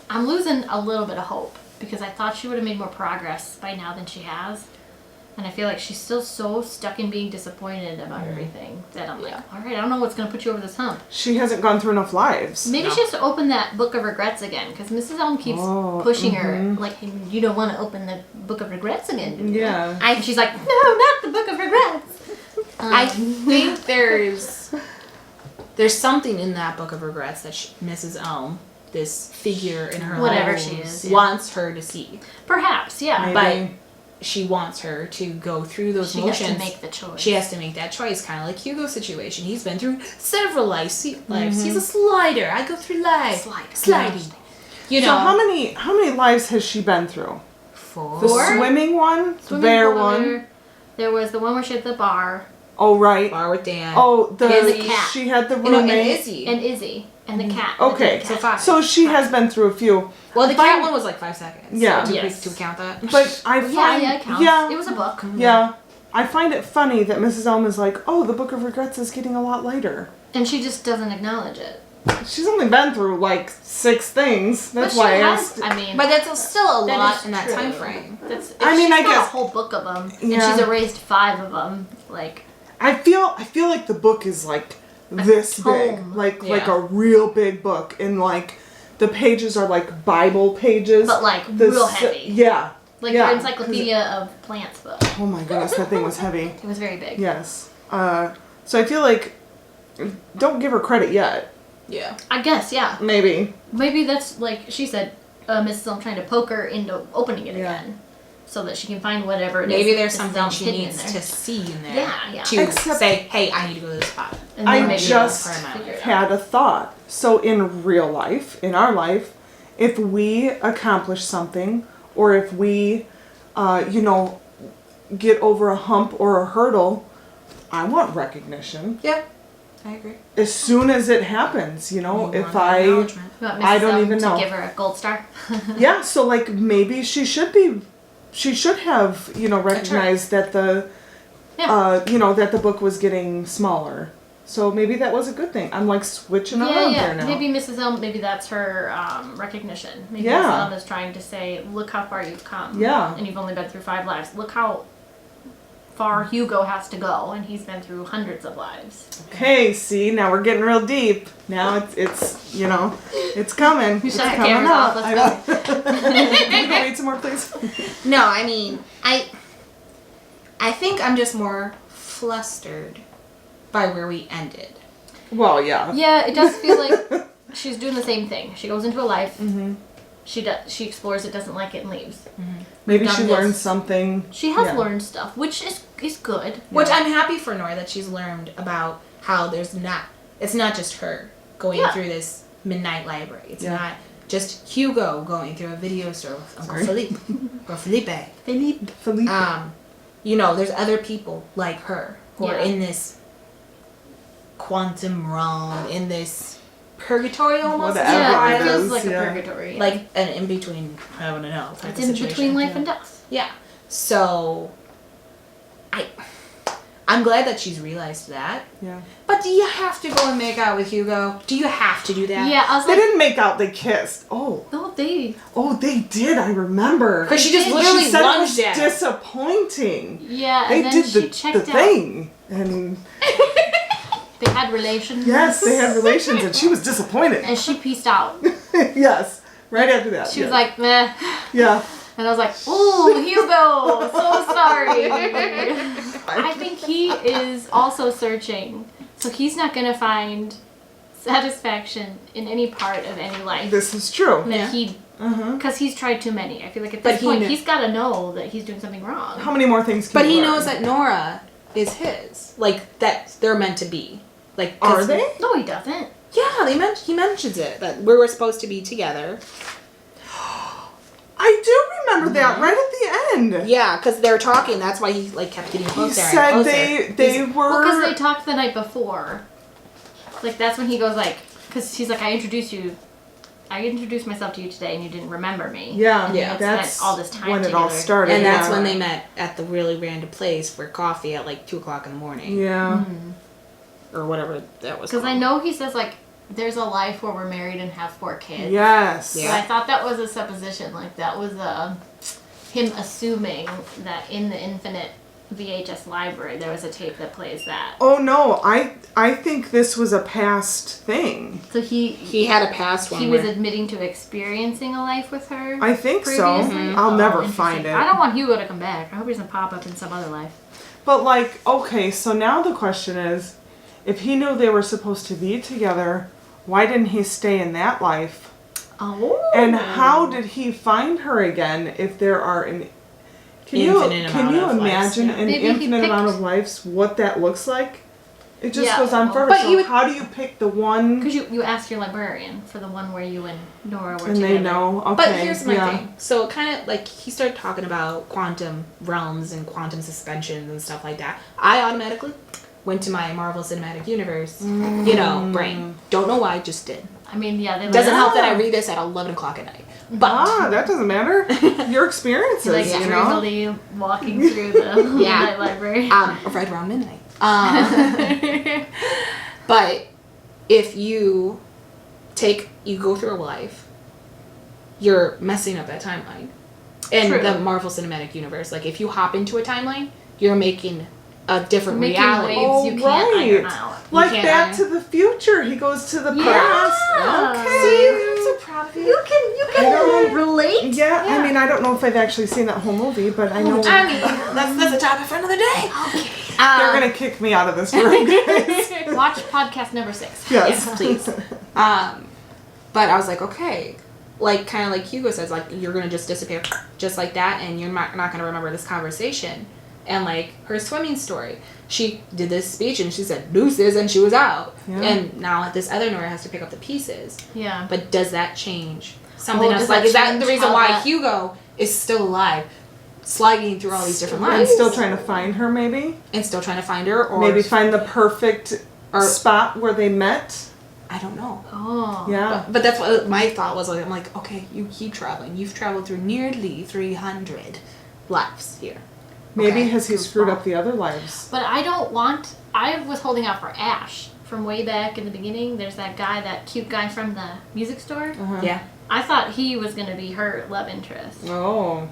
S1: I'm losing a little bit of hope because I thought she would have made more progress by now than she has. And I feel like she's still so stuck in being disappointed about everything that I'm like, all right, I don't know what's going to put you over this hump.
S2: She hasn't gone through enough lives.
S1: Maybe she has to open that Book of Regrets again because Mrs. Elm keeps pushing her, like, you don't want to open the Book of Regrets again, do you?
S2: Yeah.
S1: And she's like, no, not the Book of Regrets.
S3: I think there's something in that Book of Regrets that Mrs. Elm, this figure in her
S1: Whatever
S3: life,
S1: she is,
S3: wants her to see.
S1: Perhaps, yeah.
S2: Maybe.
S3: But she wants her to go through those
S1: She
S3: motions.
S1: has to make the choice.
S3: She has to make that choice, kind of like Hugo's situation. He's been through several lives. He's a slider. I go through life. Sliding. You know.
S2: So how many lives has she been through?
S3: 4.
S2: The swimming one? The bear one?
S1: There was the one where she had the bar.
S2: Oh, right.
S3: Bar with Dan.
S2: Oh,
S1: And the cat.
S2: she had the
S3: And
S2: roommate.
S3: Izzy.
S1: And Izzy. And the cat.
S2: Okay.
S1: The cat.
S2: So she has been through a few.
S3: Well, the cat one was like 5 seconds.
S2: Yeah.
S3: So
S1: Yes.
S3: to count that.
S2: But I find...
S1: Yeah, it counts.
S2: Yeah.
S1: It was a book.
S2: Yeah. I find it funny that Mrs. Elm is like, oh, the Book of Regrets is getting a lot lighter.
S1: And she just doesn't acknowledge it.
S2: She's only been through like 6 things. That's
S1: But
S2: why I
S1: she
S2: asked.
S1: has, I mean,
S3: But that's still a
S1: that
S3: lot
S1: is
S3: in that
S1: true.
S3: time frame.
S1: That's,
S2: I mean,
S1: she's
S2: I
S1: got
S2: guess-
S1: a whole book of them,
S2: Yeah.
S1: and she's erased 5 of them. Like,
S2: I feel like the book is like this big,
S1: tome.
S2: like
S3: Yeah.
S2: a real big book, and like the pages are like Bible pages,
S1: but like
S2: The
S1: real
S2: s-
S1: heavy.
S2: Yeah,
S1: Like your Encyclopedia of Plants book.
S2: Oh my goodness, that thing was heavy.
S1: It was very big.
S2: Yes. So I feel like, don't give her credit yet.
S3: Yeah.
S1: I guess, yeah.
S2: Maybe.
S1: Maybe that's, like she said, Mrs. Elm trying to poke her into opening it again. So that she can find whatever it is.
S3: Maybe there's
S1: Mrs.
S3: something
S1: Elm's
S3: she
S1: hidden
S3: needs
S1: in there.
S3: to see in there.
S1: Yeah.
S3: To say, hey, I need to go to this spot.
S1: And then
S2: I
S1: maybe
S2: just
S1: figure it out.
S2: had a thought. So in real life, in our life, if we accomplish something, or if we, get over a hump or a hurdle, I want recognition.
S3: Yeah, I agree.
S2: As soon as it happens, if
S1: You want
S2: I
S1: Mrs.
S2: don't
S1: Elm
S2: even know.
S1: to give her a gold star.
S2: Yeah, so like maybe she should have, recognized that the that the book was getting smaller. So maybe that was a good thing. I'm like switching around there now.
S1: Maybe Mrs. Elm, maybe that's her recognition. Maybe
S2: Yeah.
S1: Mrs. Elm is trying to say, look how far you've come.
S2: Yeah.
S1: And you've only been through 5 lives. Look how far Hugo has to go, and he's been through hundreds of lives.
S2: Okay, see, now we're getting real deep. Now it's it's coming. It's
S1: shut the
S2: coming
S1: cameras
S2: out.
S1: off,
S2: I
S1: let's
S2: know. Can you go read some more, please?
S3: No, I mean, I think I'm just more flustered by where we ended.
S2: Well, yeah.
S1: Yeah, it does feel like she's doing the same thing. She goes into a life.
S2: Mm-hmm.
S1: She explores it, doesn't like it, and leaves.
S2: Mm-hmm. Maybe
S1: Done
S2: she
S1: this.
S2: learned something.
S1: She has learned stuff, which is good.
S3: Which I'm happy for Nora that she's learned about how it's not just her going through this midnight library. It's not just Hugo going through a video store with Uncle Philippe or Felipe.
S2: Felipe.
S3: There's other people like her who are in this quantum realm, in this purgatory almost.
S2: Whatever
S1: It
S2: it
S1: feels
S2: is,
S1: like a
S2: yeah.
S1: purgatory. Yeah.
S3: Like an in between heaven and hell type
S1: it's
S3: of
S1: in
S3: situation.
S1: between life and death.
S3: Yeah. So I'm glad that she's realized that.
S2: Yeah.
S3: But do you have to go and make out with Hugo? Do you have to do that?
S1: Yeah, I was
S2: They
S1: like,
S2: didn't make out. They kissed. Oh.
S1: no, they.
S2: Oh, they did. I remember.
S3: Because she just
S1: She
S3: literally
S2: she said it was
S3: lunged at him.
S2: disappointing.
S1: Yeah,
S2: They
S1: and then
S2: did
S1: she
S2: the
S1: checked out.
S2: thing, and
S1: They had relations.
S2: yes, they had relations, and she was disappointed.
S1: And she peaced out.
S2: Yes, right after that.
S1: She was like, meh.
S2: yeah.
S1: And I was like, ooh, Hugo, so sorry. I think he is also searching. So he's not going to find satisfaction in any part of any life.
S2: This is true.
S1: That he, because he's tried too many. I feel like at this point, he's got to know that he's doing something wrong.
S2: How many more things can
S3: But
S2: you
S3: he
S2: learn?
S3: knows that Nora is his. Like, that they're meant to be. Like,
S2: Are they?
S1: No, he doesn't.
S3: Yeah, he mentions it. That we were supposed to be together.
S2: I do remember that right at the end.
S3: Yeah, because they were talking. That's why he kept getting
S2: He
S3: closer and
S2: said
S3: closer.
S2: they were.
S1: Well, because they talked the night before. Like, that's when he goes like, because he's like, I introduced myself to you today and you didn't remember me.
S2: Yeah,
S1: And
S3: yeah.
S1: we
S2: That's
S1: spent all this time
S2: when it
S1: together.
S2: all started.
S3: And that's
S2: yeah.
S3: when they met at the really random place for coffee at like 2:00 in the morning.
S2: Yeah.
S3: Or whatever that was.
S1: Because I
S3: called.
S1: know he says, like, there's a life where we're married and have 4 kids.
S2: Yes.
S1: So I thought that was a supposition. Like, that was him assuming that in the infinite VHS library there was a tape that plays that.
S2: Oh no, I think this was a past thing.
S1: So
S3: he had a past one.
S1: he was admitting to experiencing a life with her.
S2: I think so.
S1: previously?
S2: I'll never
S1: interesting.
S2: find it.
S1: I don't want Hugo to come back. I hope he doesn't pop up in some other life.
S2: But like, okay, so now the question is, if he knew they were supposed to be together, why didn't he stay in that life?
S1: Oh.
S2: And how did he find her again if there are can you imagine an
S1: Maybe he
S2: infinite amount
S1: picked-
S2: of lives, what that looks like? It just
S1: Yeah,
S2: goes on
S1: well,
S2: forever.
S3: but
S2: So how do you pick the one
S1: Because you asked your librarian for the one where you and Nora were
S2: and
S1: together.
S2: they know? Okay,
S3: But here's my
S2: yeah.
S3: thing. So kind of like he started talking about quantum realms and quantum suspensions and stuff like that. I automatically went to my Marvel Cinematic Universe, brain. Don't know why, just did.
S1: I mean, yeah. They
S3: Doesn't help that I read this at 11 o'clock at night. But
S2: That doesn't matter. Your experiences,
S1: like
S2: you know?
S1: dreamily walking through the midnight library.
S3: right around midnight. But if you go through a life, you're messing up that timeline. In
S1: True.
S3: the Marvel Cinematic Universe, like if you hop into a timeline, you're making a different
S1: Making
S3: reality.
S1: waves you can't iron
S2: right.
S1: out.
S2: Like
S3: can't
S2: Back
S3: iron-
S2: to the Future, he goes to the
S1: Yeah.
S2: past.
S1: See,
S2: Okay.
S3: I'm so proud of you.
S1: You can relate.
S2: Yeah, I mean, I don't know if I've actually seen that whole movie, but I know
S3: that's a topic for another day.
S1: Okay.
S2: they're gonna kick me out of this room, guys.
S1: Watch podcast number 6.
S2: Yes,
S3: Please. But I was like, okay, like kind of like Hugo says, like you're gonna just disappear just like that, and you're not gonna remember this conversation. And like her swimming story, she did this speech and she said deuces and she was out.
S2: Yeah.
S3: And now this other Nora has to pick up the pieces.
S1: Yeah.
S3: But does that change something
S1: Oh,
S3: else?
S1: does
S3: Like
S1: that
S3: is that
S1: change
S3: the reason
S1: how
S3: why
S1: that-
S3: Hugo is still alive, sliding through all these different
S2: I'm
S3: lines,
S2: still trying to find her, maybe.
S3: and still trying to find her, or
S2: Maybe find the perfect spot where they met.
S3: I don't know.
S1: Oh.
S2: Yeah.
S3: But that's what my thought was. Like, I'm like, okay, you keep traveling. You've traveled through nearly 300 lives here.
S2: Maybe
S3: Okay.
S2: has he screwed up the other lives?
S1: But I was holding out for Ash from way back in the beginning. There's that guy, that cute guy from the music store.
S2: Uh-huh.
S3: Yeah.
S1: I thought he was going to be her love interest.
S2: Oh.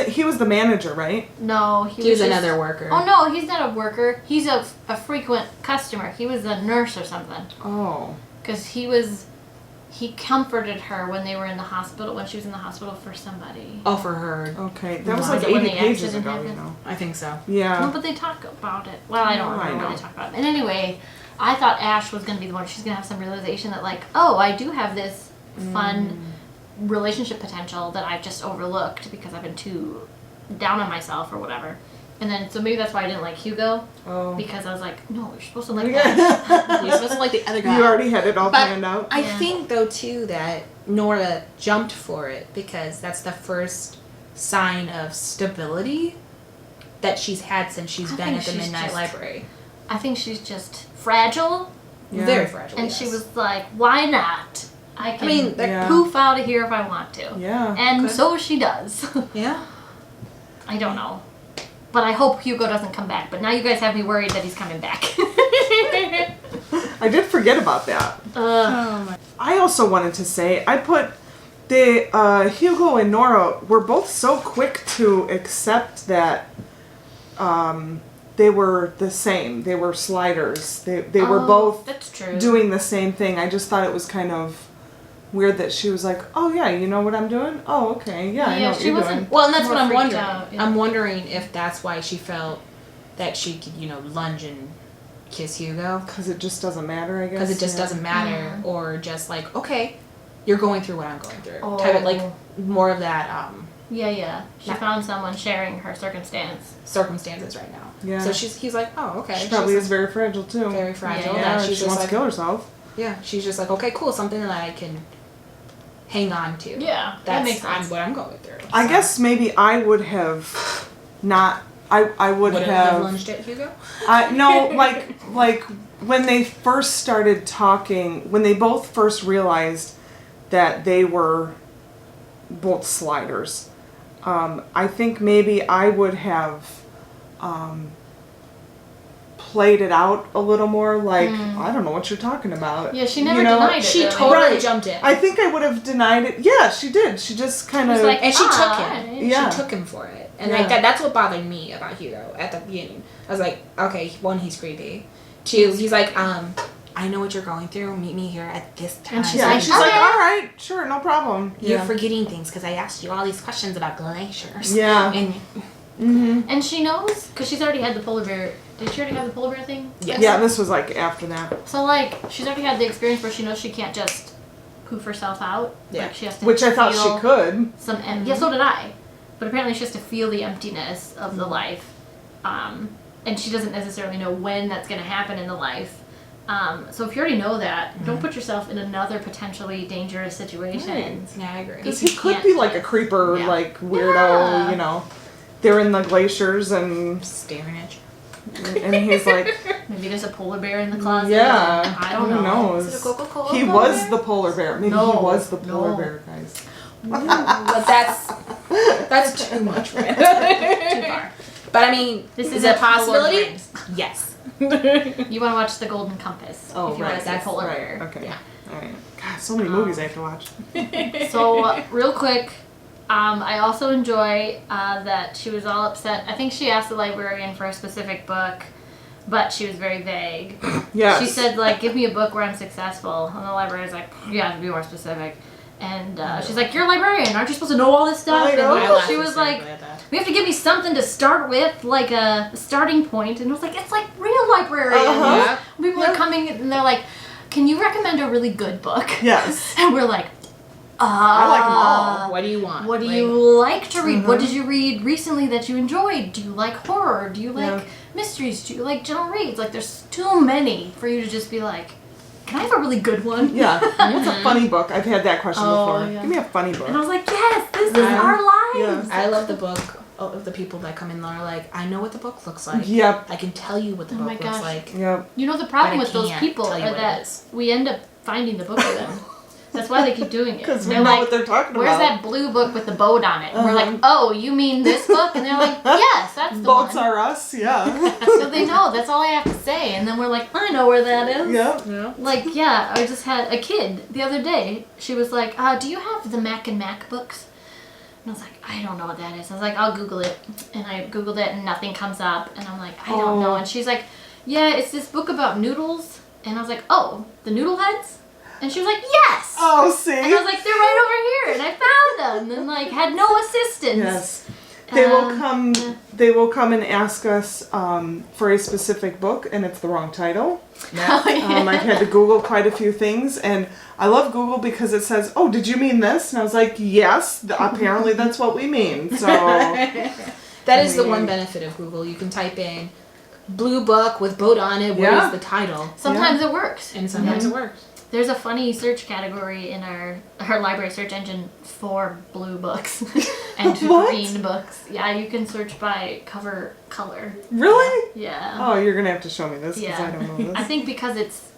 S2: He was the manager, right?
S1: No,
S3: He was
S1: just-
S3: another worker.
S1: Oh no, he's not a worker. He's a frequent customer. He was a nurse or something.
S2: Oh.
S1: Because he comforted her when they were in the hospital, when she was in the hospital for somebody.
S3: Oh, for her.
S2: Okay. That was
S1: Was
S2: like
S1: it when
S2: 80
S1: the
S2: pages
S1: accident
S2: ago,
S1: happened?
S2: you know.
S3: I think so.
S2: Yeah.
S1: No, but they talk about it. Well, I don't
S2: No, I
S1: remember what
S2: know.
S1: they talk about it. And anyway, I thought Ash was going to be the one. She's going to have some realization that, like, oh, I do have this fun relationship potential that I've just overlooked because I've been too down on myself or whatever. And then, so maybe that's why I didn't like Hugo.
S2: Oh.
S1: Because I was like, no, you're supposed to like
S2: Yeah.
S1: that.
S3: You're supposed to like the other guy.
S2: You already had it all
S3: But
S2: planned out.
S3: I
S1: Yeah.
S3: think, though, too, that Nora jumped for it because that's the first sign of stability that she's had since she's
S1: I
S3: been
S1: think
S3: at the
S1: she's
S3: Midnight
S1: just-
S3: Library.
S1: I think she's just fragile.
S2: Yeah.
S3: Very fragile.
S1: And
S3: yes.
S1: she was like, why not? I can
S3: mean, that-
S2: Yeah.
S1: poof out of here if I want to.
S2: Yeah.
S1: And
S3: Good.
S1: so she does.
S3: Yeah.
S1: I don't know. But I hope Hugo doesn't come back. But now you guys have me worried that he's coming back.
S2: I did forget about that.
S3: Oh my.
S2: I also wanted to say, I put the Hugo and Nora were both so quick to accept that they were the same. They were sliders. They were both
S1: That's true.
S2: doing the same thing. I just thought it was kind of weird that she was like, oh yeah, you know what I'm doing? Oh, okay. Yeah, I know
S1: Yeah,
S2: what
S1: she
S2: you're
S1: wasn't-
S2: doing.
S3: Well, and that's
S1: More
S3: what I'm
S1: freaked
S3: wondering.
S1: out, yeah.
S3: I'm wondering if that's why she felt that she could, lunge and kiss Hugo.
S2: Because it just doesn't matter, I guess.
S3: Because it just
S2: yeah.
S3: doesn't matter. Or just like, okay, you're going through what I'm going through.
S1: Oh.
S3: Kind of like more of that
S1: Yeah. She
S3: Not-
S1: found someone sharing her circumstance.
S3: circumstances right now.
S2: Yeah.
S3: So he's like, oh, okay.
S2: She probably
S3: She's
S2: is very fragile too.
S3: very fragile.
S1: Yeah,
S2: Yeah,
S3: that
S2: she
S3: she's just
S2: wants
S3: like,
S2: to kill herself.
S3: yeah, she's just like, okay, cool, something that I can hang on to.
S1: Yeah, that
S3: That's
S1: makes sense.
S3: what I'm going through.
S2: I
S3: So,
S2: guess maybe I would have not. I would
S3: would
S2: have.
S3: lunged at Hugo.
S2: No, like when they first started talking, when they both first realized that they were both sliders, I think maybe I would have played it out a little more. Like I don't know what you're talking about.
S1: Yeah, she never
S2: You know?
S1: denied it.
S3: She
S1: really.
S3: totally
S2: Right.
S3: jumped in.
S2: I think I would have denied it. Yeah, she did. She just kind
S1: was
S2: of
S1: like,
S3: And she took
S1: alright.
S3: him.
S2: Yeah.
S3: She took him for it. And
S2: Yeah.
S3: like that's what bothered me about Hugo at the beginning. I was like, okay, one, he's creepy. Two, he's like, I know what you're going through. Meet me here at this time.
S1: And she's
S2: yeah.
S1: like,
S2: She's like,
S1: okay.
S2: all right, sure, no problem.
S3: You're
S2: Yeah.
S3: forgetting things because I asked you all these questions about glaciers.
S2: Yeah.
S3: And
S1: And she knows, because she's already had the polar bear. Did she already have the polar bear thing?
S3: Yes.
S2: Yeah, this was like after that.
S1: So, like, she's already had the experience where she knows she can't just poof herself out.
S3: Yeah.
S1: Like, she has to
S2: Which I thought
S1: feel
S2: she could.
S1: some yeah, so did I. But apparently she has to feel the emptiness of the life. And she doesn't necessarily know when that's going to happen in the life. So if you already know that, don't put yourself in another potentially dangerous situation.
S3: yeah, I agree.
S2: Because
S1: You
S2: he could
S1: can't
S2: be like a
S1: just-
S2: creeper,
S1: yeah.
S2: like weirdo,
S1: Yeah.
S2: you know. They're in the glaciers and
S3: Staring at you.
S2: he's like,
S1: Maybe there's a polar bear in the closet.
S2: yeah,
S1: I don't
S2: who
S1: know.
S2: knows?
S1: Is it a Coca-Cola
S2: He
S1: polar
S2: was
S1: bear?
S2: the polar bear. Maybe
S1: No,
S2: he was the polar
S1: no.
S2: bear, guys.
S3: But that's too much for it. Too far. But I mean,
S1: This
S3: is
S1: is
S3: it a
S1: a Lord of the
S3: possibility?
S1: Rings.
S3: Yes.
S1: You want to watch The Golden Compass.
S2: Oh,
S1: if you
S2: right.
S1: want to see a polar
S2: right.
S1: bear.
S2: Okay.
S3: Yeah.
S2: All right. God, so many movies I have to watch.
S1: So, real quick, I also enjoy that she was all upset. I think she asked the librarian for a specific book, but she was very vague.
S2: Yes.
S1: She said, like, give me a book where I'm successful. And the librarian's like, you have to be more specific. And she's like, "You're a librarian. Aren't you supposed to know all this stuff?"
S2: I know.
S1: And she was like, "We have to give me something to start with, like a starting point." And I was like, "It's like real librarians."
S2: Uh-huh.
S1: People are coming and they're like, "Can you recommend a really good book?"
S2: Yes.
S1: And we're like,
S2: I like them all.
S3: What do you want?
S1: What do you like to read? What did you read recently that you enjoyed? Do you like horror? Do you like mysteries? Do you like general reads? Like, there's too many for you to just be like, can I have a really good one?
S2: Yeah. What's a funny book? I've had that question before.
S1: Yeah.
S2: Give me a funny book.
S1: And I was like, yes, this is our lives.
S2: Yeah.
S3: I love the book of the people that come in and are like, I know what the book looks like.
S2: Yep.
S3: I can tell you what the book
S1: my
S3: looks
S1: gosh.
S3: like.
S2: Yep.
S1: You know, the problem
S3: But I
S1: with those
S3: can't
S1: people
S3: tell you
S1: are
S3: what it
S1: that
S3: is.
S1: we end up finding the book for them. That's why they keep doing it.
S2: Because we
S1: They're
S2: know
S1: like,
S2: what they're talking
S1: where's
S2: about.
S1: that blue book with the boat on it? And we're like, oh, you mean this book? And they're like, yes, that's the
S2: Boats
S1: one.
S2: are us, yeah.
S1: So they know. That's all I have to say. And then we're like, I know where that is.
S2: Yep.
S3: Yeah.
S1: Like, yeah, I just had a kid the other day. She was like, do you have the Mac and Mac books? And I was like, I don't know what that is. I was like, I'll Google it. And I Googled it and nothing comes up. And I'm like, I don't know. And she's like, yeah, it's this book about noodles. And I was like, oh, the noodle heads? And she was like, yes!
S2: Oh, see?
S1: And I was like, they're right over here. And I found them. And like, had no assistance.
S2: Yes. They will come and ask us for a specific book, and it's the wrong title.
S3: Yeah.
S2: I've had to Google quite a few things, and I love Google because it says, oh, did you mean this? And I was like, yes, apparently that's what we mean. So
S3: That is the one benefit of Google. You can type in blue book with boat on it. What is the title?
S1: Sometimes it works.
S3: And sometimes it works.
S1: There's a funny search category in our library search engine for blue books and green books. Yeah, you can search by cover color.
S2: Really?
S1: Yeah.
S2: Oh, you're going to have to show me this because
S1: Yeah.
S2: I don't know this.
S1: I think because it's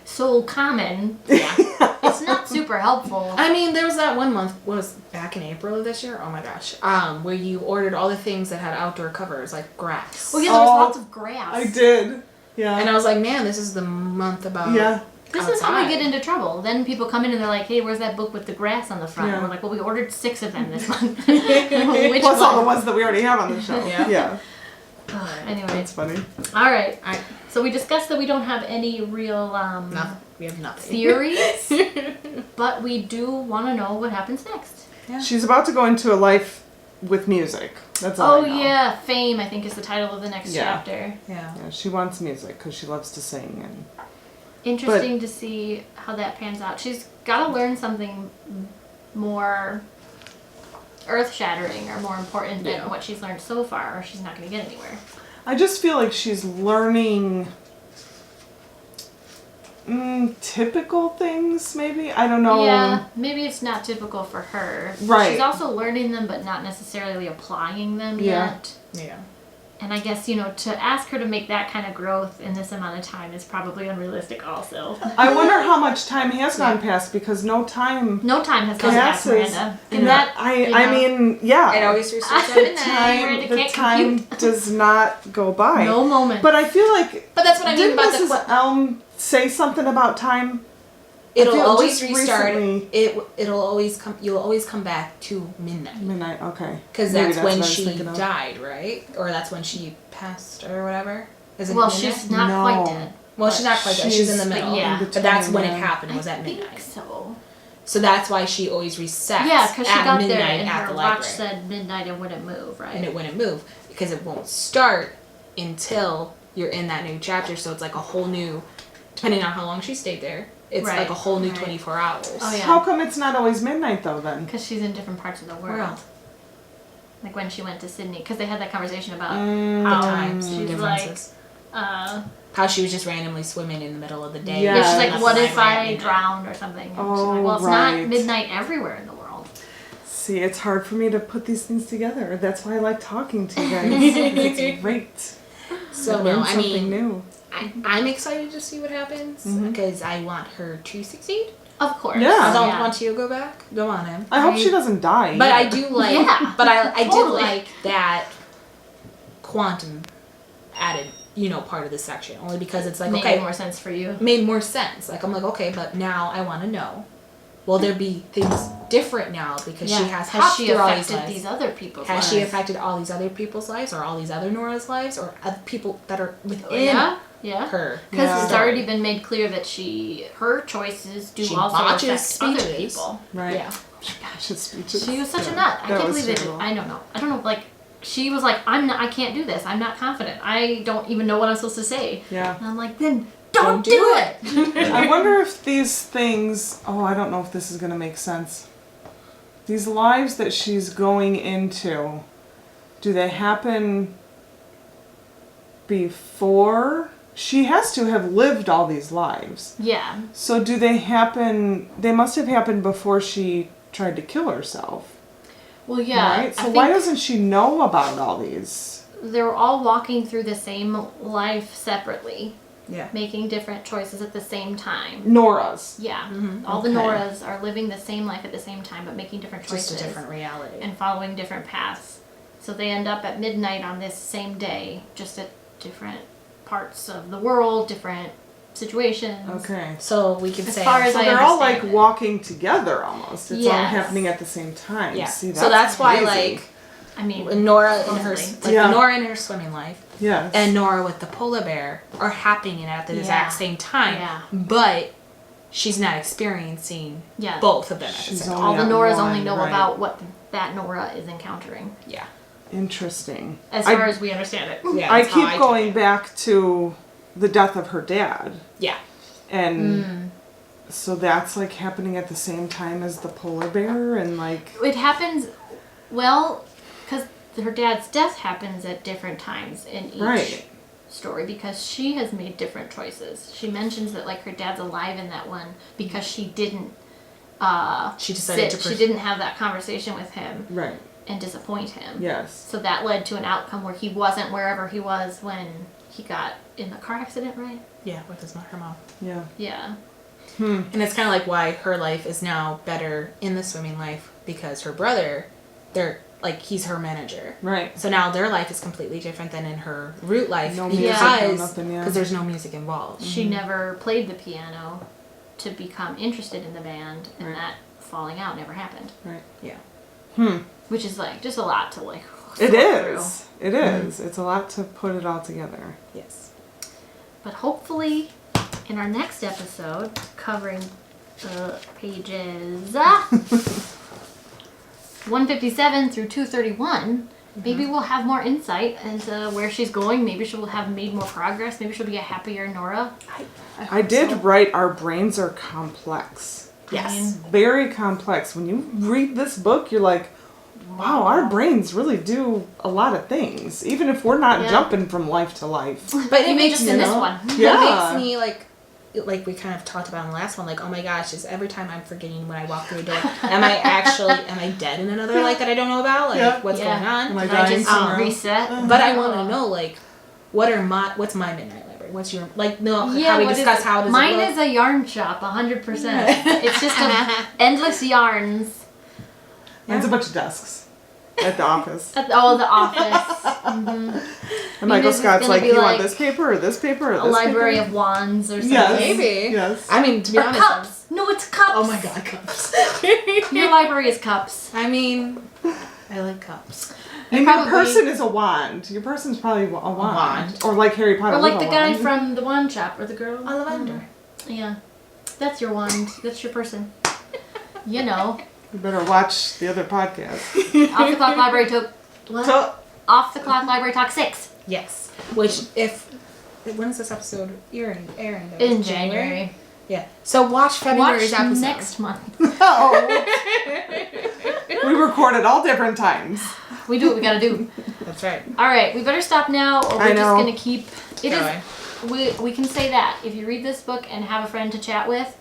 S1: so common,
S3: Yeah.
S1: it's not super helpful.
S3: I mean, there was that one month, was back in April of this year? Oh my gosh. Where you ordered all the things that had outdoor covers, like grass.
S1: Well, yeah, there's lots of grass.
S2: I did. Yeah.
S3: And I was like, man, this is the month about
S1: This is how we get into trouble. Then people come in and they're like, hey, where's that book with the grass on the front? And we're like, well, we ordered 6 of them this month. Which
S2: Plus
S1: one?
S2: all the ones that we already have on the show.
S3: Yeah.
S1: Anyway.
S2: That's funny.
S1: All right. So we discussed that we don't have any real
S3: nothing. We have nothing.
S1: theories, but we do want to know what happens next.
S3: Yeah.
S2: She's about to go into a life with music. That's all I know.
S1: Yeah, Fame, I think is the title of the next chapter.
S3: Yeah.
S2: Yeah, she wants music because she loves to sing. And
S1: Interesting to see how that pans out. She's got to learn something more earth-shattering or more important than what she's learned so far, or she's not going to get anywhere.
S2: I just feel like she's learning typical things, maybe? I don't know.
S1: Yeah, maybe it's not typical for her.
S2: Right.
S1: She's also learning them, but not necessarily applying them yet.
S3: Yeah.
S1: And I guess, to ask her to make that kind of growth in this amount of time is probably unrealistic also.
S2: I wonder how much time has gone past because no time
S1: No time has gone past,
S2: passes.
S1: Miranda.
S2: And that, I mean, yeah.
S3: It always restarts at midnight.
S2: The time does not go by.
S1: No moment.
S2: But I feel like...
S3: But that's what I mean
S2: didn't
S3: about
S2: Mrs. Elm say something about time?
S3: It'll
S2: feel
S3: always
S2: just
S3: restart.
S2: recently-
S3: It'll always come. You'll always come back to midnight.
S2: Midnight, okay.
S3: Because
S2: Maybe
S3: that's when
S2: what I was
S3: she
S2: thinking of.
S3: died, right? Or that's when she passed, or whatever. Is it
S1: Well,
S3: midnight?
S1: she's not
S2: No.
S1: quite dead.
S3: Well, she's not quite dead. She's in the
S2: She's
S3: middle.
S1: yeah.
S2: in
S3: But that's when it
S2: between,
S3: happened. Was
S1: I
S3: at midnight.
S1: think so.
S3: So that's why she always resets.
S1: Yeah, because she
S3: at
S1: got
S3: midnight
S1: there and
S3: at
S1: her
S3: the
S1: watch
S3: library,
S1: said midnight and wouldn't move, right?
S3: and it wouldn't move because it won't start until you're in that new chapter. So it's like a whole new, depending on how long she stayed there. It's
S1: Right.
S3: like a whole new
S1: Right.
S3: 24 hours.
S1: Oh, yeah.
S2: How come it's not always midnight, though, then?
S1: Because she's in different parts of the world.
S3: World.
S1: Like when she went to Sydney, because they had that conversation about
S3: The
S1: how
S3: times, the
S1: she's
S3: differences.
S1: like,
S3: How she was just randomly swimming in the middle of the day.
S2: Yeah.
S1: yeah, she's
S3: Left
S1: like,
S3: the
S1: what if
S3: library at
S1: I
S3: midnight.
S1: drowned or something? And she's
S2: Oh,
S1: like, well, it's
S2: right.
S1: not midnight everywhere in the world.
S2: See, it's hard for me to put these things together. That's why I like talking to you guys. It's great.
S3: So
S2: I
S3: no,
S2: learned
S3: I
S2: something
S3: mean,
S2: new.
S3: I'm excited to see what happens because I want her to succeed.
S1: Of course.
S2: Yeah.
S3: I don't want you to go back. Go on him.
S2: I hope she doesn't die.
S3: But I do like.
S1: Yeah,
S3: But I did
S1: totally.
S3: like that quantum added, part of this section only because it's like
S1: Made
S3: okay,
S1: more sense for you.
S3: made more sense. Like I'm like okay, but now I want to know. Will there be things different now because she has
S1: she
S3: through all these
S1: affected
S3: lives?
S1: these other people's
S3: Has
S1: lives?
S3: she affected all these other people's lives, or all these other Nora's lives, or other people that are within
S1: Yeah. Yeah.
S3: her.
S1: Because it's
S3: story.
S1: already been made clear that her choices do
S3: She
S1: also
S3: botches
S1: affect other
S3: speeches.
S1: people.
S2: Right.
S3: Yeah.
S2: Speeches.
S1: She was such a
S2: Yeah.
S1: nut. I
S2: That
S1: can't
S2: was
S1: believe
S2: terrible.
S1: it. I don't know. Like, she was like, I can't do this. I'm not confident. I don't even know what I'm supposed to say.
S2: Yeah.
S1: And I'm like, then don't do it.
S2: I wonder if these things, I don't know if this is going to make sense. These lives that she's going into, do they happen before? She has to have lived all these lives.
S1: Yeah.
S2: So do they happen, they must have happened before she tried to kill herself.
S1: Well, yeah.
S2: Right? So why doesn't she know about all these?
S1: They're all walking through the same life separately.
S3: Yeah.
S1: Making different choices at the same time.
S2: Nora's.
S1: Yeah.
S3: Mm-hmm.
S1: All the
S2: Okay.
S1: Noras are living the same life at the same time, but making different choices.
S3: Just a different reality.
S1: And following different paths. So they end up at midnight on this same day, just at different parts of the world, different situations.
S2: Okay.
S3: So we can
S1: As
S3: say
S1: far as
S2: So
S1: I
S2: they're all like
S1: understand it.
S2: walking together almost. It's all
S1: Yes.
S2: happening at the same time.
S3: yeah.
S2: See,
S3: So that's why
S2: crazy.
S3: like
S1: I mean,
S3: Nora in her
S1: supposedly.
S2: Yeah.
S3: Nora in her swimming life
S2: Yes.
S3: and Nora with the polar bear are happening at the exact
S1: Yeah.
S3: same time.
S1: Yeah.
S3: But she's not experiencing
S1: Yeah.
S3: both of them at the
S2: She's
S3: same
S2: only
S3: time.
S1: all the
S2: at
S1: Noras
S2: one,
S1: only know
S2: right.
S1: about what that Nora is encountering,
S3: Yeah.
S2: Interesting.
S1: as far as we understand it.
S3: Yeah.
S2: I
S3: that's how
S2: keep
S3: took
S2: going
S3: it.
S2: back to the death of her dad.
S3: Yeah.
S2: And so that's like happening at the same time as the polar bear and like
S1: It happens, well, because her dad's death happens at different times in each
S2: Right.
S1: story because she has made different choices. She mentions that like her dad's alive in that one because she didn't
S3: She decided
S1: she didn't have that conversation with him
S2: right.
S1: and disappoint him.
S2: Yes.
S1: So that led to an outcome where he wasn't wherever he was when he got in the car accident, right?
S3: Yeah, with her mom.
S2: Yeah.
S1: Yeah.
S3: And it's kind of like why her life is now better in the swimming life because her brother, he's her manager.
S2: Right.
S3: So now their life is completely different than in her root life
S2: No
S1: music,
S3: because
S2: no nothing, yeah.
S3: there's no music involved.
S1: She never played the piano to become interested in the band, and
S2: Right.
S1: that falling out never happened.
S2: Right.
S3: Yeah.
S1: Which is like just a lot to like.
S2: It
S1: sort
S2: is.
S1: through.
S2: It is. It's a lot to put it all together.
S3: Yes.
S1: But hopefully, in our next episode, covering the pages 157 through 231, maybe we'll have more insight into where she's going. Maybe she'll have made more progress. Maybe she'll be a happier Nora.
S2: I did write our brains are complex.
S3: Yes.
S2: Very complex. When you read this book, you're like, wow, our brains really do a lot of things, even if we're not
S1: Yeah.
S2: jumping from life to life.
S3: But it
S1: Even
S3: makes
S1: just in this
S2: know?
S1: one.
S2: Yeah.
S3: It makes me like we kind of talked about in the last one, like, oh my gosh, is every time I'm forgetting when I walk through a door, am I dead in another life that I don't know about? Like,
S2: Yeah.
S3: what's
S1: Yeah.
S3: going on?
S2: Am I
S1: Did I
S2: dying
S1: just
S2: somewhere else?
S1: reset?
S3: But I want to know, like, what's my midnight library? What's your, like, no, how we
S1: what is
S3: discuss
S1: it?
S3: how does
S1: Mine
S3: it look?
S1: is a yarn shop, 100%. It's just endless yarns.
S2: Mine's a bunch of desks at the office.
S1: The office.
S2: And Michael
S1: Venus is
S2: Scott's
S1: gonna
S2: like,
S1: be
S2: you
S1: like
S2: want this paper or this paper or this
S1: A library
S2: paper?
S1: of wands or something.
S2: Yes.
S3: Maybe.
S2: Yes.
S3: I mean, to be
S1: Or
S3: honest.
S1: cups. No, it's cups.
S3: Oh my god, cups.
S1: Your library is cups.
S3: I mean, I like cups.
S2: And
S1: probably-
S2: your person is a wand. Your person's probably a wand.
S3: wand.
S2: Or like Harry Potter.
S1: Or like
S2: with
S1: the
S2: a
S1: guy
S2: wand.
S1: from the wand shop or the girl.
S3: A lavender.
S1: Yeah. That's your wand. That's your person. You know.
S2: You better watch the other podcast.
S1: Off the Clock Library Talk. What?
S2: So,
S1: Off the Clock Library Talk 6.
S3: Yes. Which, when is this episode airing? Though?
S1: In January.
S3: Yeah. So watch February's
S1: Watch
S3: episode.
S1: next month.
S2: we recorded all different times.
S1: We do what we gotta do.
S3: That's right.
S1: Alright, we better stop now or
S2: I
S1: we're just
S2: know.
S1: gonna keep... It
S3: Going.
S1: is. We can say that. If you read this book and have a friend to chat with,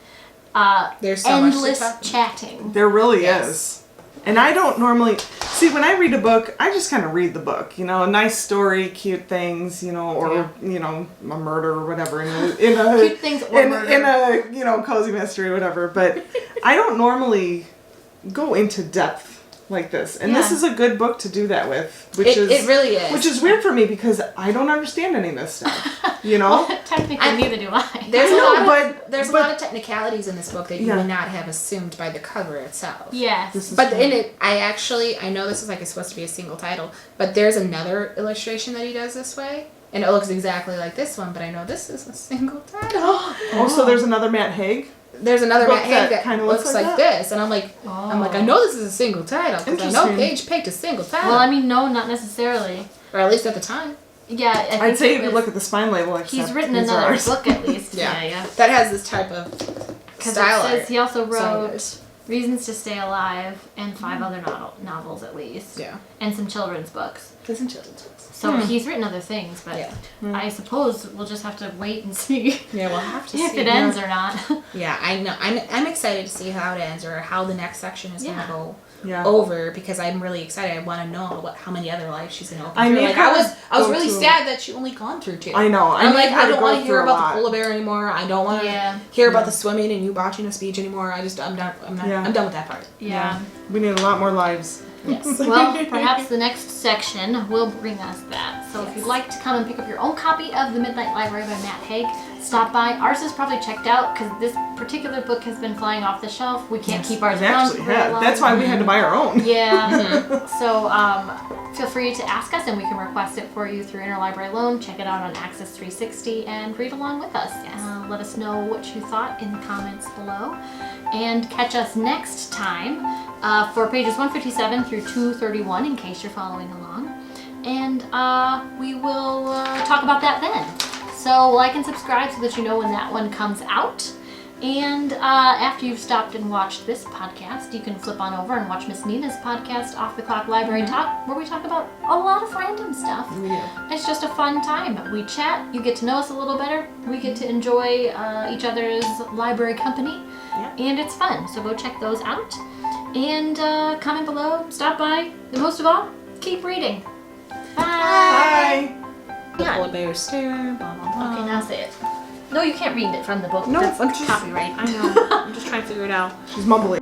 S3: There's so much to
S1: endless
S3: talk about.
S1: chatting.
S2: There really
S3: Yes.
S2: is. And I don't normally see when I read a book, I just kind of read the book, you know, a nice story, cute things, you know, or you know, a murder or whatever in a
S1: Cute things or
S2: in
S1: murder.
S2: a you know cozy mystery or whatever. But I don't normally go into depth like this, and this
S1: Yeah.
S2: is a good book to do that with, which
S3: It really is.
S2: which is weird for me because I don't understand any of this stuff, you know.
S1: Technically, neither do I.
S3: There's
S2: I know,
S3: a lot. There's a
S2: but-
S3: lot of technicalities in this book that you
S2: Yeah.
S3: would not have assumed by the cover itself.
S1: Yes.
S2: This is
S3: But
S2: fun.
S3: in it, I know this is like it's supposed to be a single title, but there's another illustration that he does this way and it looks exactly like this one, but I know this is a single title.
S2: Oh, so there's another Matt Haig?
S3: There's another
S2: book
S3: Matt Haig that
S2: kind of
S3: looks like this, and I'm like, I know this is a single title because I know Paige picked a single title.
S1: Well, I mean, no, not necessarily.
S3: Or at least at the time.
S1: Yeah, I think
S2: I'd say you could look at the spine label.
S1: He's written another book at least.
S3: Yeah. That has this type of style.
S1: It says he also wrote Reasons to Stay Alive and 5 other novels at least.
S3: Yeah.
S1: And some children's books.
S3: Some children's books.
S1: So he's written other things, but I suppose we'll just have to wait and see.
S3: Yeah, we'll have to
S1: if
S3: see
S1: it ends or not.
S3: Yeah, I know. I'm excited to see how it ends or how the next section is gonna go over because I'm really excited. I want to know how many other lives she's gonna open. I was really sad that she only gone through 2.
S2: I know.
S3: I'm like, I don't want to hear about the polar bear anymore. I don't want to hear about the swimming and you botching a speech anymore. I'm done. I'm done with that part.
S1: Yeah.
S2: We need a lot more lives.
S1: Yes. Well, perhaps the next section will bring us that. So if you'd like to come and pick up your own copy of The Midnight Library by Matt Haig, stop by. Ours is probably checked out because this particular book has been flying off the shelf. We can't keep ours around for very long.
S2: That's why we had to buy our own.
S1: Yeah. So feel free to ask us and we can request it for you through Interlibrary Loan. Check it out on Access 360 and read along with us. Let us know what you thought in the comments below. And catch us next time for pages 157 through 231 in case you're following along. And we will talk about that then. So like and subscribe so that you know when that one comes out. And after you've stopped and watched this podcast, you can flip on over and watch Miss Nina's podcast, Off the Clock Library Talk, where we talk about a lot of random stuff. Yeah. It's just a fun time. We chat, you get to know us a little better, we get to enjoy each other's library company, and it's fun. So go check those out. And comment below, stop by, and most of all, keep reading. Bye!
S3: The polar bear stare, blah, blah, blah.
S1: Okay, now say it. No, you can't read it from the book.
S2: No,
S1: that's
S2: I'm just
S1: copyright. I know. I'm just trying to figure it out.
S2: She's mumbling.